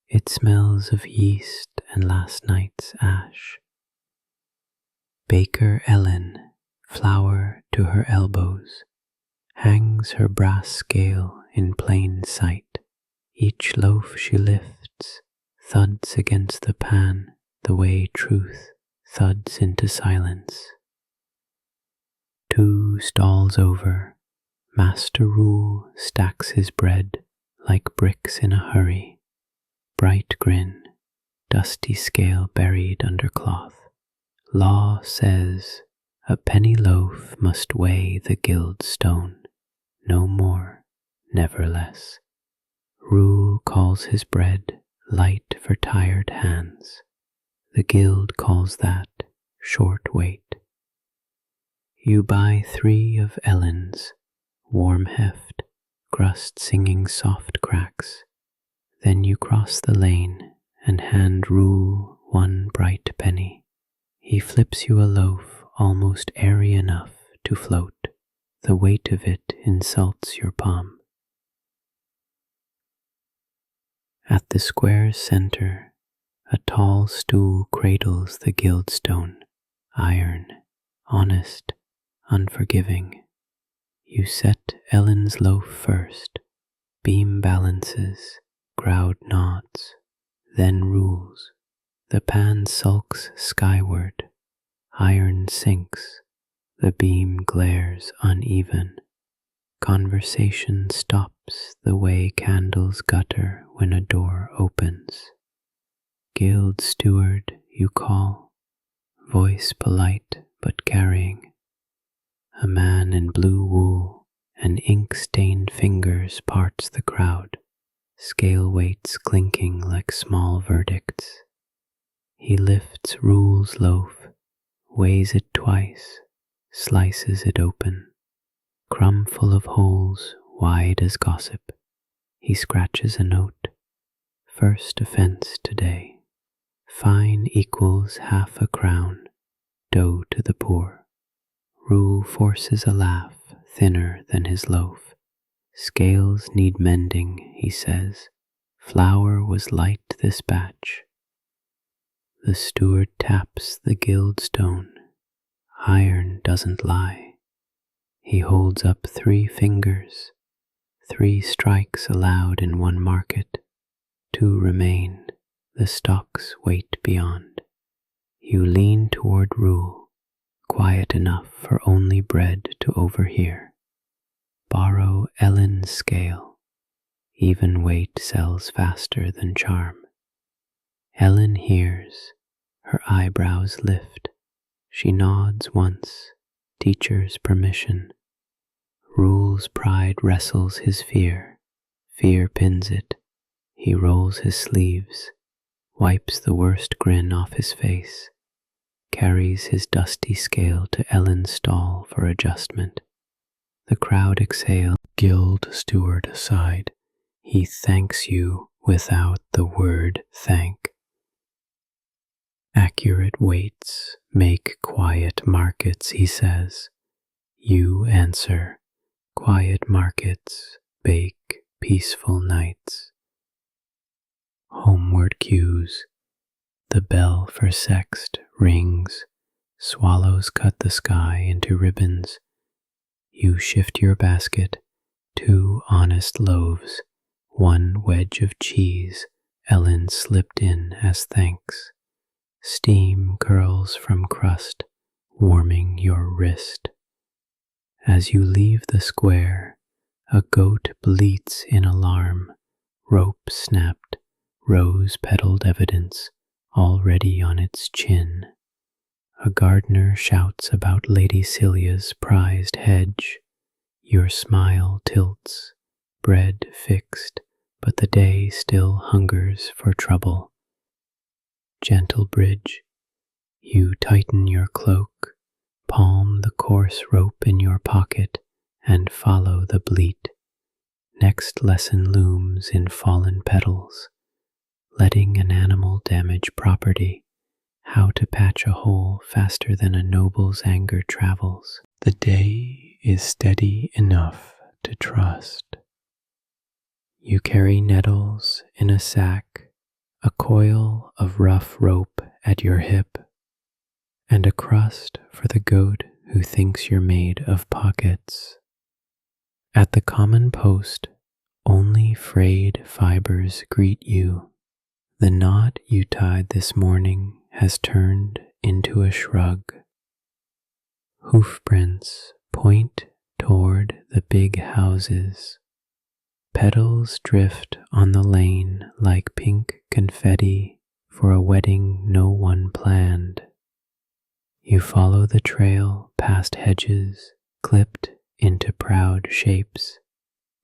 It smells of yeast and last night's ash. Baker Ellen, flour to her elbows, hangs her brass scale in plain sight. Each loaf she lifts thuds against the pan the way truth thuds into silence. 2 stalls over, Master Rule stacks his bread like bricks in a hurry. Bright grin, dusty scale buried under cloth. Law says a penny loaf must weigh the guild stone, no more, never less. Rule calls his bread light for tired hands. The guild calls that short weight. You buy 3 of Ellen's, warm heft, crust singing soft cracks. Then you cross the lane and hand Rule 1 bright penny. He flips you a loaf almost airy enough to float. The weight of it insults your palm. At the square's center, a tall stool cradles the guildstone, iron, honest, unforgiving. You set Ellen's loaf first, beam balances, crowd nods, then Rules. The pan sulks skyward, iron sinks, the beam glares uneven. Conversation stops the way candles gutter when a door opens. Guild steward, you call, voice polite but carrying. A man in blue wool and ink-stained fingers parts the crowd, scale weights clinking like small verdicts. He lifts Rule's loaf, weighs it twice, slices it open. Crumb full of holes, wide as gossip. He scratches a note. First offense today. Fine equals half a crown. Dough to the poor. Rule forces a laugh thinner than his loaf. Scales need mending, he says. Flour was light this batch. The steward taps the guild stone. Iron doesn't lie. He holds up 3 fingers. 3 strikes allowed in one market. 2 remain. The stocks wait beyond. You lean toward rule, quiet enough for only bread to overhear. Borrow Ellen's scale. Even weight sells faster than charm. Ellen hears. Her eyebrows lift. She nods once. Teacher's permission. Rule's pride wrestles his fear. Fear pins it. He rolls his sleeves. Wipes the worst grin off his face. Carries his dusty scale to Ellen's stall for adjustment. The crowd exhale. Guild steward aside. He thanks you without the word thank. Accurate weights make quiet markets, he says. You answer. Quiet markets bake peaceful nights. Homeward cues. The bell for sext rings. Swallows cut the sky into ribbons. You shift your basket. 2 honest loaves. 1 wedge of cheese Ellen slipped in as thanks. Steam curls from crust, warming your wrist. As you leave the square, a goat bleats in alarm. Rope snapped, rose-petaled evidence already on its chin. A gardener shouts about Lady Celia's prized hedge. Your smile tilts, bread fixed, but the day still hungers for trouble. Gentle bridge, you tighten your cloak, palm the coarse rope in your pocket, and follow the bleat. Next lesson looms in fallen petals. Letting an animal damage property, how to patch a hole faster than a noble's anger travels. The day is steady enough to trust. You carry nettles in a sack, a coil of rough rope at your hip, and a crust for the goat who thinks you're made of pockets. At the common post, only frayed fibers greet you. The knot you tied this morning has turned into a shrug. Hoofprints point toward the big houses. Petals drift on the lane like pink confetti for a wedding no one planned. You follow the trail past hedges clipped into proud shapes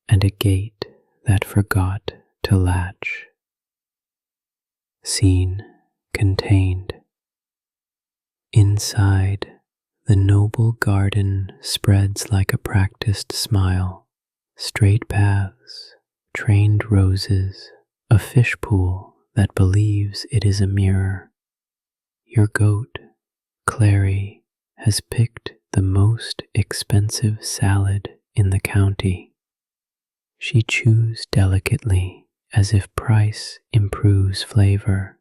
and a gate that forgot to latch. Scene contained. Inside, the noble garden spreads like a practiced smile. Straight paths, trained roses, a fish pool that believes it is a mirror. Your goat, Clary, has picked the most expensive salad in the county. She chews delicately as if price improves flavor.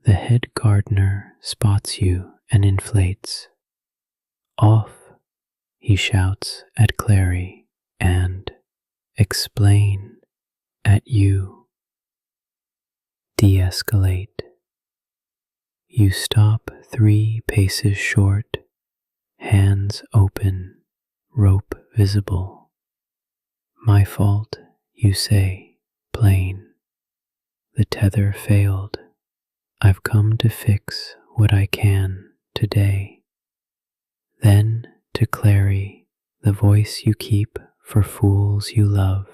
The head gardener spots you and inflates. Off, he shouts at Clary, and explain at you. De-escalate. You stop 3 paces short, hands open, rope visible. My fault, you say, plain. The tether failed. I've come to fix what I can today. Then to Clary, the voice you keep for fools you love.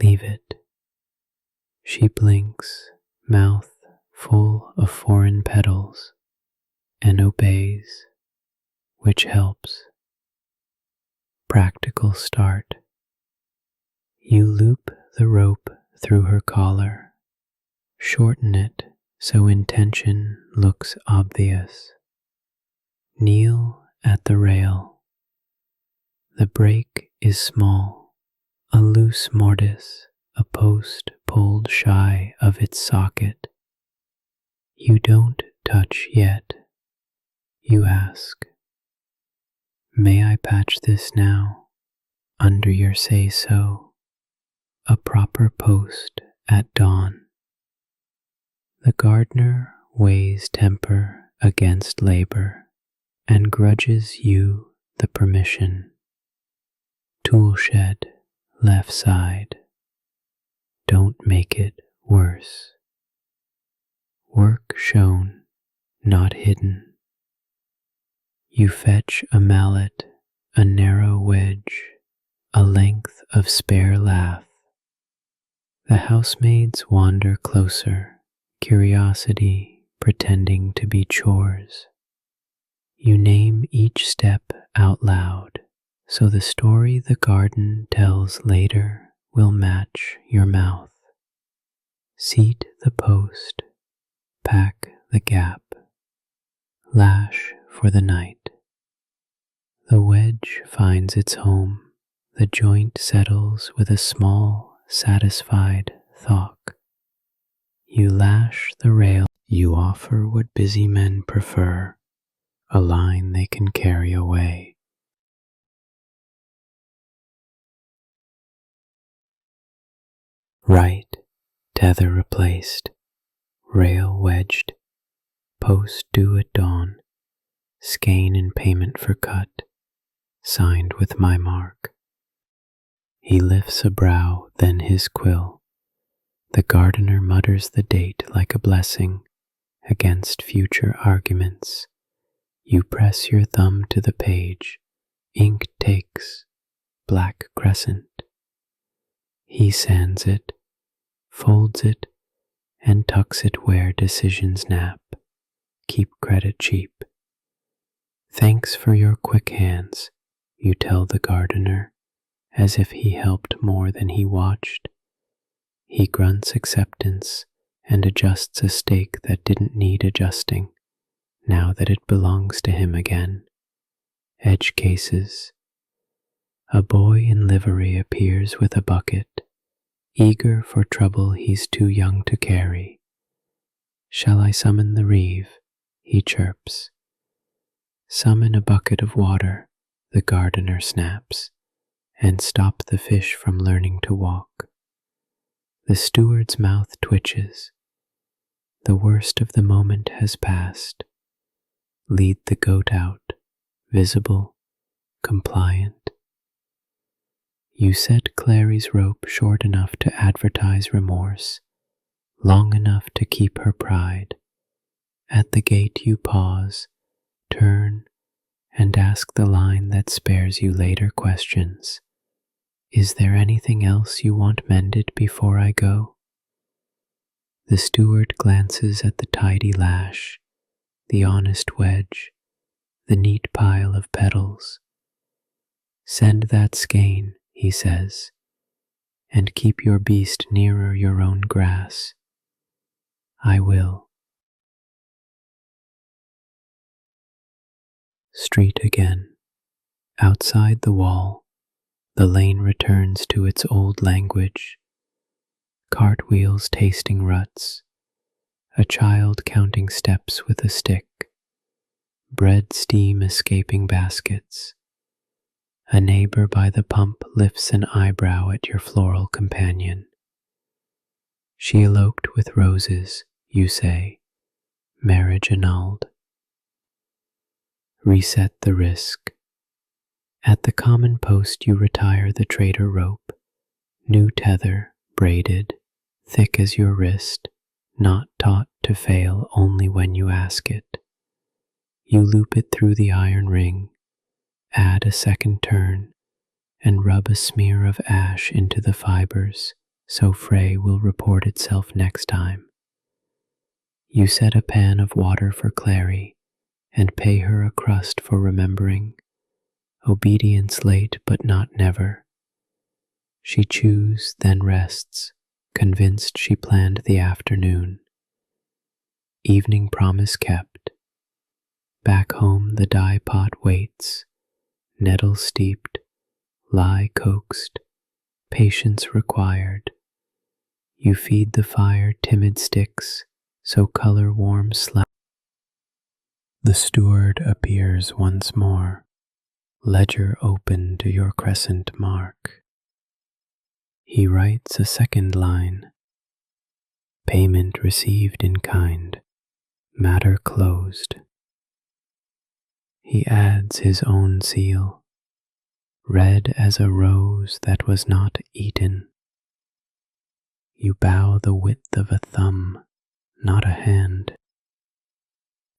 Leave it. She blinks, mouth full of foreign petals, and obeys, which helps. Practical start. You loop the rope through her collar, shorten it so intention looks obvious. Kneel at the rail. The break is small, A loose mortise, a post pulled shy of its socket. You don't touch yet. You ask, may I patch this now? Under your say-so, a proper post at dawn. The gardener weighs temper against labor and grudges you the permission. Tool shed, left side. Don't make it worse. Work shown, not hidden. You fetch a mallet, a narrow wedge, a length of spare lath. The housemaids wander closer, curiosity pretending to be chores. You name each step out loud, so the story the garden tells later will match your mouth. Seat the post, pack the gap, lash for the night. The wedge finds its home, the joint settles with a small, satisfied thock. You lash the rail, you offer what busy men prefer, a line they can carry away. Right, tether replaced, rail wedged, post due at dawn, skein in payment for cut, signed with my mark. He lifts a brow, then his quill. The gardener mutters the date like a blessing against future arguments. You press your thumb to the page, ink takes, black crescent. He sands it, folds it, and tucks it where decisions nap. Keep credit cheap. Thanks for your quick hands, you tell the gardener, as if he helped more than he watched. He grunts acceptance and adjusts a stake that didn't need adjusting, now that it belongs to him again. Edge cases. A boy in livery appears with a bucket, eager for trouble he's too young to carry. Shall I summon the reeve? He chirps. Summon a bucket of water, the gardener snaps, and stop the fish from learning to walk. The steward's mouth twitches. The worst of the moment has passed. Lead the goat out, visible, compliant. You set Clary's rope short enough to advertise remorse, long enough to keep her pride. At the gate you pause, turn, and ask the line that spares you later questions. Is there anything else you want mended before I go? The steward glances at the tidy lash, the honest wedge, the neat pile of petals. Send that skein, he says, and keep your beast nearer your own grass. I will. Street again. Outside the wall, the lane returns to its old language. Cartwheels tasting ruts, a child counting steps with a stick, bread steam escaping baskets. A neighbor by the pump lifts an eyebrow at your floral companion. She eloped with roses, you say, marriage annulled. Reset the risk. At the common post you retire the trader rope, new tether, braided, thick as your wrist, not taught to fail only when you ask it. You loop it through the iron ring, add a second turn, and rub a smear of ash into the fibers so fray will report itself next time. You set a pan of water for Clary and pay her a crust for remembering. Obedience late but not never. She chews, then rests, convinced she planned the afternoon. Evening promise kept. Back home the dye pot waits, nettle steeped, lye coaxed, patience required. You feed the fire timid sticks, so color warm slack. The steward appears once more, ledger open to your crescent mark. He writes a second line, payment received in kind, matter closed. He adds his own seal, red as a rose that was not eaten. You bow the width of a thumb, not a hand.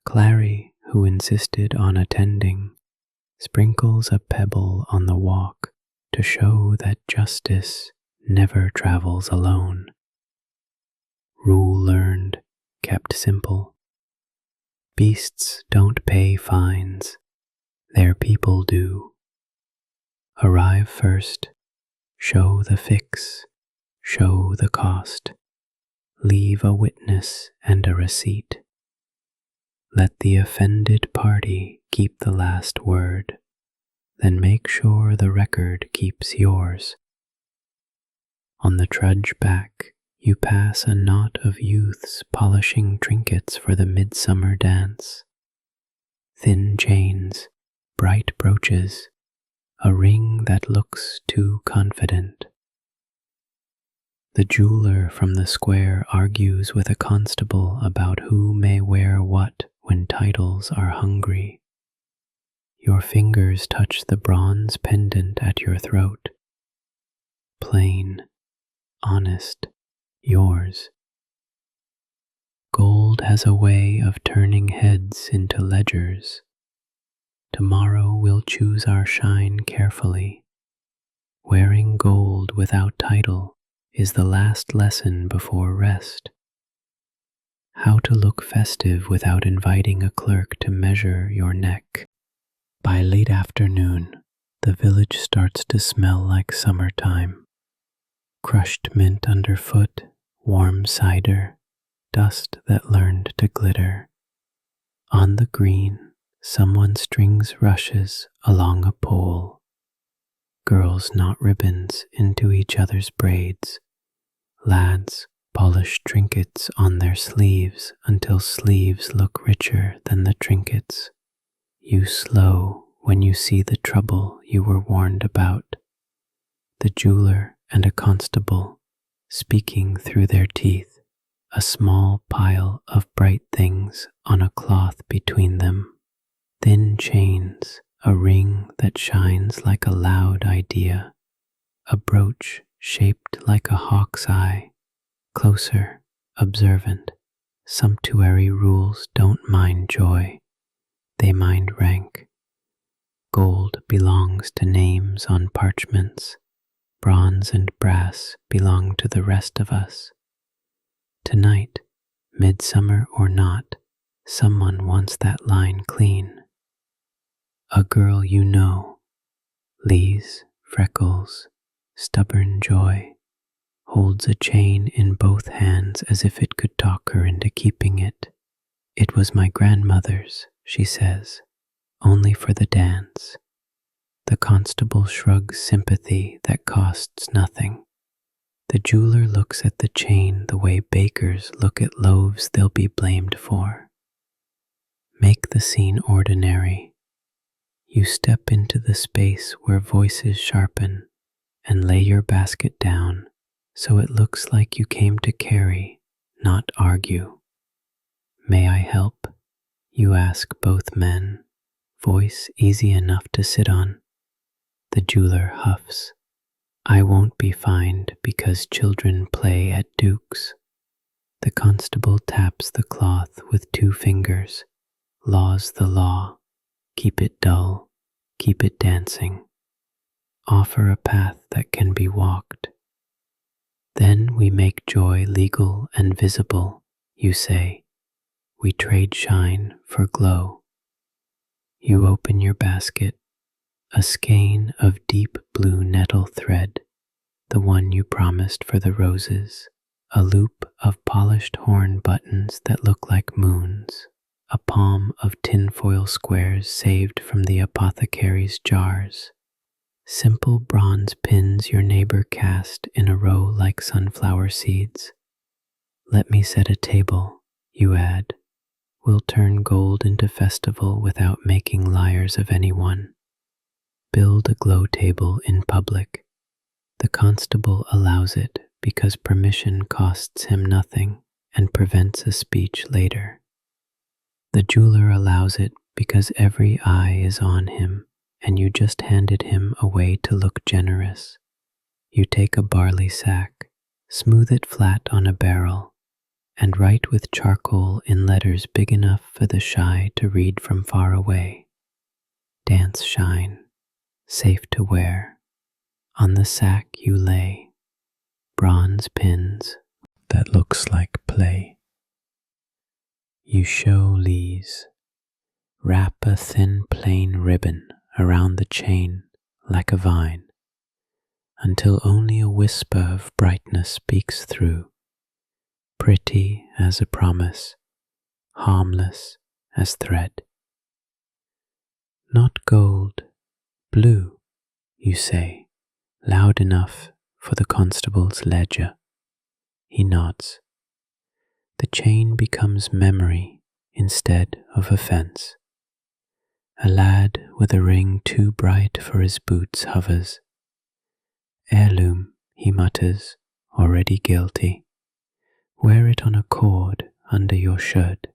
Clary, who insisted on attending, sprinkles a pebble on the walk to show that justice never travels alone. Rule learned, kept simple. Beasts don't pay fines, their people do. Arrive first, show the fix, show the cost, leave a witness and a receipt. Let the offended party keep the last word, then make sure the record keeps yours. On the trudge back, you pass a knot of youths polishing trinkets for the midsummer dance. Thin chains, bright brooches, a ring that looks too confident. The jeweler from the square argues with a constable about who may wear what when titles are hungry. Your fingers touch the bronze pendant at your throat. Plain, honest, yours. Gold has a way of turning heads into ledgers. Tomorrow we'll choose our shine carefully. Wearing gold without title is the last lesson before rest. How to look festive without inviting a clerk to measure your neck. By late afternoon, the village starts to smell like summertime. Crushed mint underfoot, warm cider, dust that learned to glitter. On the green, someone strings rushes along a pole. Girls knot ribbons into each other's braids. Lads polish trinkets on their sleeves until sleeves look richer than the trinkets. You slow when you see the trouble you were warned about. The jeweler and a constable speaking through their teeth, a small pile of bright things on a cloth between them. Thin chains, a ring that shines like a loud idea, a brooch shaped like a hawk's eye. Closer, observant, sumptuary rules don't mind joy, they mind rank. Gold belongs to names on parchments, bronze and brass belong to the rest of us. Tonight, midsummer or not, someone wants that line clean. A girl you know, Lise, freckles, stubborn joy, holds a chain in both hands as if it could talk her into keeping it. It was my grandmother's, she says, only for the dance. The constable shrugs sympathy that costs nothing. The jeweler looks at the chain the way bakers look at loaves they'll be blamed for. Make the scene ordinary. You step into the space where voices sharpen and lay your basket down so it looks like you came to carry, not argue. May I help? You ask both men, voice easy enough to sit on. The jeweler huffs. I won't be fined because children play at dukes. The constable taps the cloth with 2 fingers. Law's the law. Keep it dull. Keep it dancing. Offer a path that can be walked. Then we make joy legal and visible, you say. We trade shine for glow. You open your basket, a skein of deep blue nettle thread, the one you promised for the roses, a loop of polished horn buttons that look like moons, a palm of tinfoil squares saved from the apothecary's jars. Simple bronze pins your neighbor cast in a row like sunflower seeds. Let me set a table, you add. We'll turn gold into festival without making liars of anyone. Build a glow table in public. The constable allows it because permission costs him nothing and prevents a speech later. The jeweler allows it because every eye is on him and you just handed him a way to look generous. You take a barley sack, smooth it flat on a barrel, and write with charcoal in letters big enough for the shy to read from far away. Dance shine, safe to wear. On the sack you lay bronze pins that looks like play. You show Lees. Wrap a thin plain ribbon around the chain like a vine, until only a whisper of brightness speaks through, pretty as a promise, harmless as thread. Not gold, blue, you say, loud enough for the constable's ledger. He nods. The chain becomes memory instead of offense. A lad with a ring too bright for his boots hovers. Heirloom, he mutters, already guilty. Wear it on a cord under your shirt,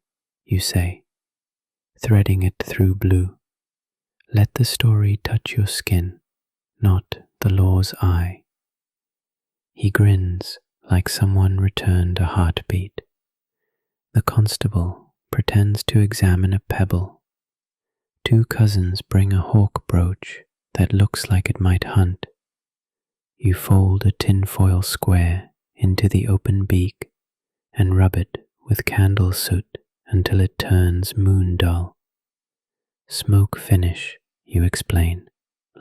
you say, threading it through blue. Let the story touch your skin, not the law's eye. He grins like someone returned a heartbeat. The constable pretends to examine a pebble. Two cousins bring a hawk brooch that looks like it might hunt. You fold a tinfoil square into the open beak and rub it with candle soot until it turns moon dull. Smoke finish, you explain,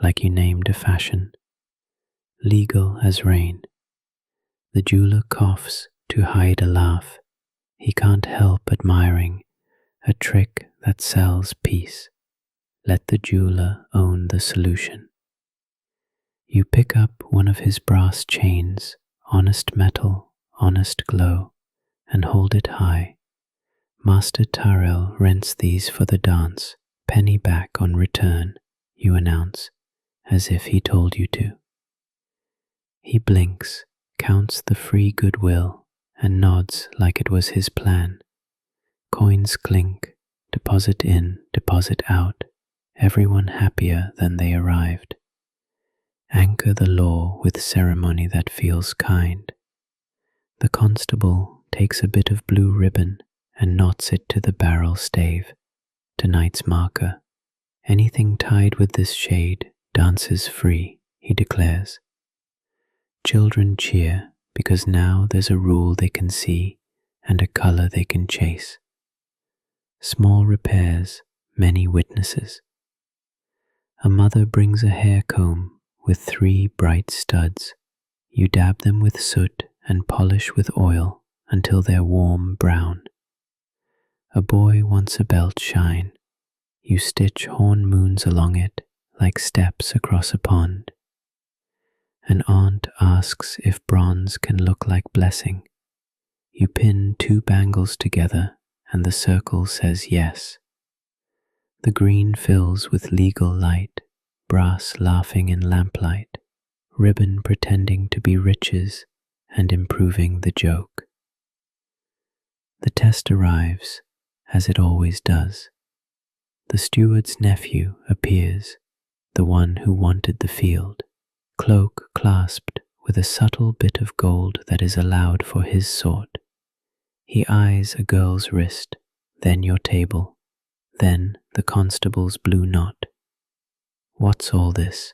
like you named a fashion. Legal as rain. The jeweler coughs to hide a laugh. He can't help admiring a trick that sells peace. Let the jeweler own the solution. You pick up one of his brass chains, honest metal, honest glow, and hold it high. Master Tyrell rents these for the dance, penny back on return, you announce, as if he told you to. He blinks, counts the free goodwill, and nods like it was his plan. Coins clink, deposit in, deposit out, everyone happier than they arrived. Anchor the law with ceremony that feels kind. The constable takes a bit of blue ribbon and knots it to the barrel stave, tonight's marker. Anything tied with this shade dances free, he declares. Children cheer because now there's a rule they can see and a color they can chase. Small repairs, many witnesses. A mother brings a hair comb with 3 bright studs. You dab them with soot and polish with oil until they're warm brown. A boy wants a belt shine. You stitch horn moons along it like steps across a pond. An aunt asks if bronze can look like blessing. You pin 2 bangles together and the circle says yes. The green fills with legal light, brass laughing in lamplight, ribbon pretending to be riches and improving the joke. The test arrives, as it always does. The steward's nephew appears, the one who wanted the field, cloak clasped with a subtle bit of gold that is allowed for his sort. He eyes a girl's wrist, then your table, then the constable's blue knot. What's all this?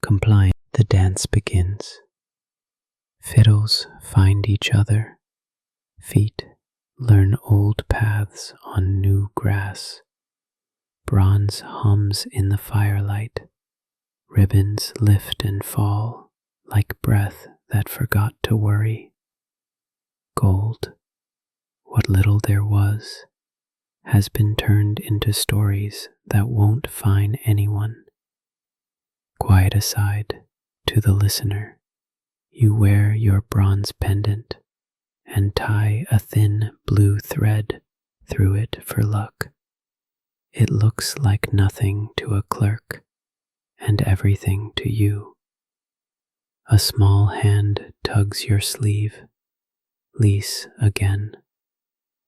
Compliant, the dance begins. Fiddles find each other. Feet learn old paths on new grass. Bronze hums in the firelight. Ribbons lift and fall like breath that forgot to worry. Gold, what little there was, has been turned into stories that won't fine anyone. Quiet aside to the listener. You wear your bronze pendant and tie a thin blue thread through it for luck. It looks like nothing to a clerk and everything to you. A small hand tugs your sleeve, Lise again,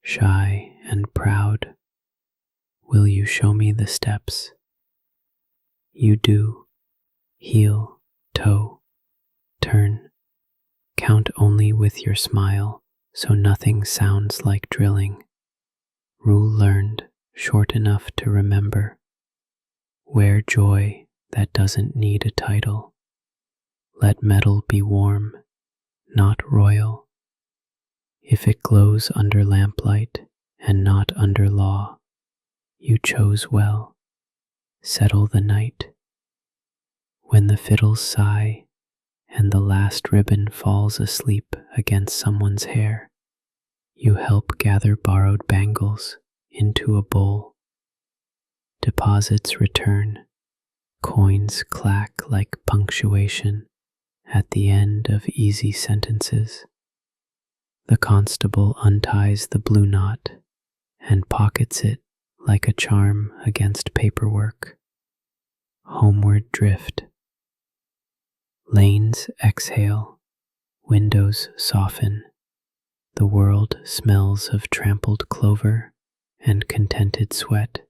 shy and proud. Will you show me the steps? You do. Heel, toe, turn. Count only with your smile, so nothing sounds like drilling. Rule learned, short enough to remember. Wear joy that doesn't need a title. Let metal be warm, not royal. If it glows under lamplight and not under law, you chose well. Settle the night. When the fiddles sigh and the last ribbon falls asleep against someone's hair, you help gather borrowed bangles into a bowl. Deposits return, coins clack like punctuation at the end of easy sentences. The constable unties the blue knot and pockets it like a charm against paperwork. Homeward drift. Lanes exhale, windows soften. The world smells of trampled clover and contented sweat.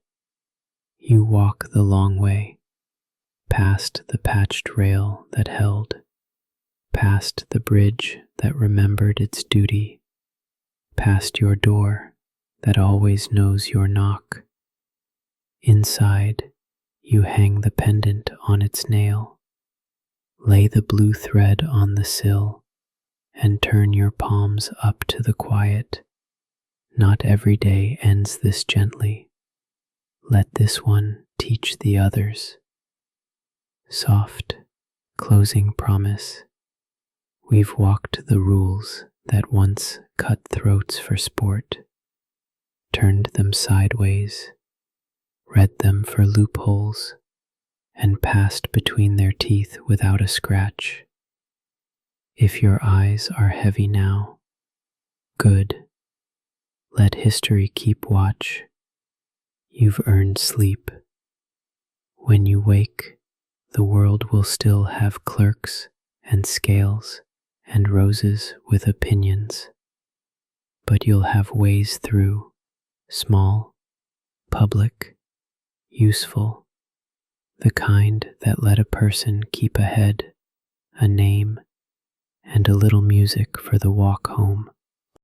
You walk the long way, past the patched rail that held, past the bridge that remembered its duty, past your door that always knows your knock. Inside, you hang the pendant on its nail. Lay the blue thread on the sill and turn your palms up to the quiet. Not every day ends this gently. Let this one teach the others. Soft, closing promise. We've walked the rules that once cut throats for sport, turned them sideways, read them for loopholes, and passed between their teeth without a scratch. If your eyes are heavy now, good. Let history keep watch. You've earned sleep. When you wake, the world will still have clerks and scales and roses with opinions. But you'll have ways through, small, public, useful, the kind that let a person keep a head, a name, and a little music for the walk home.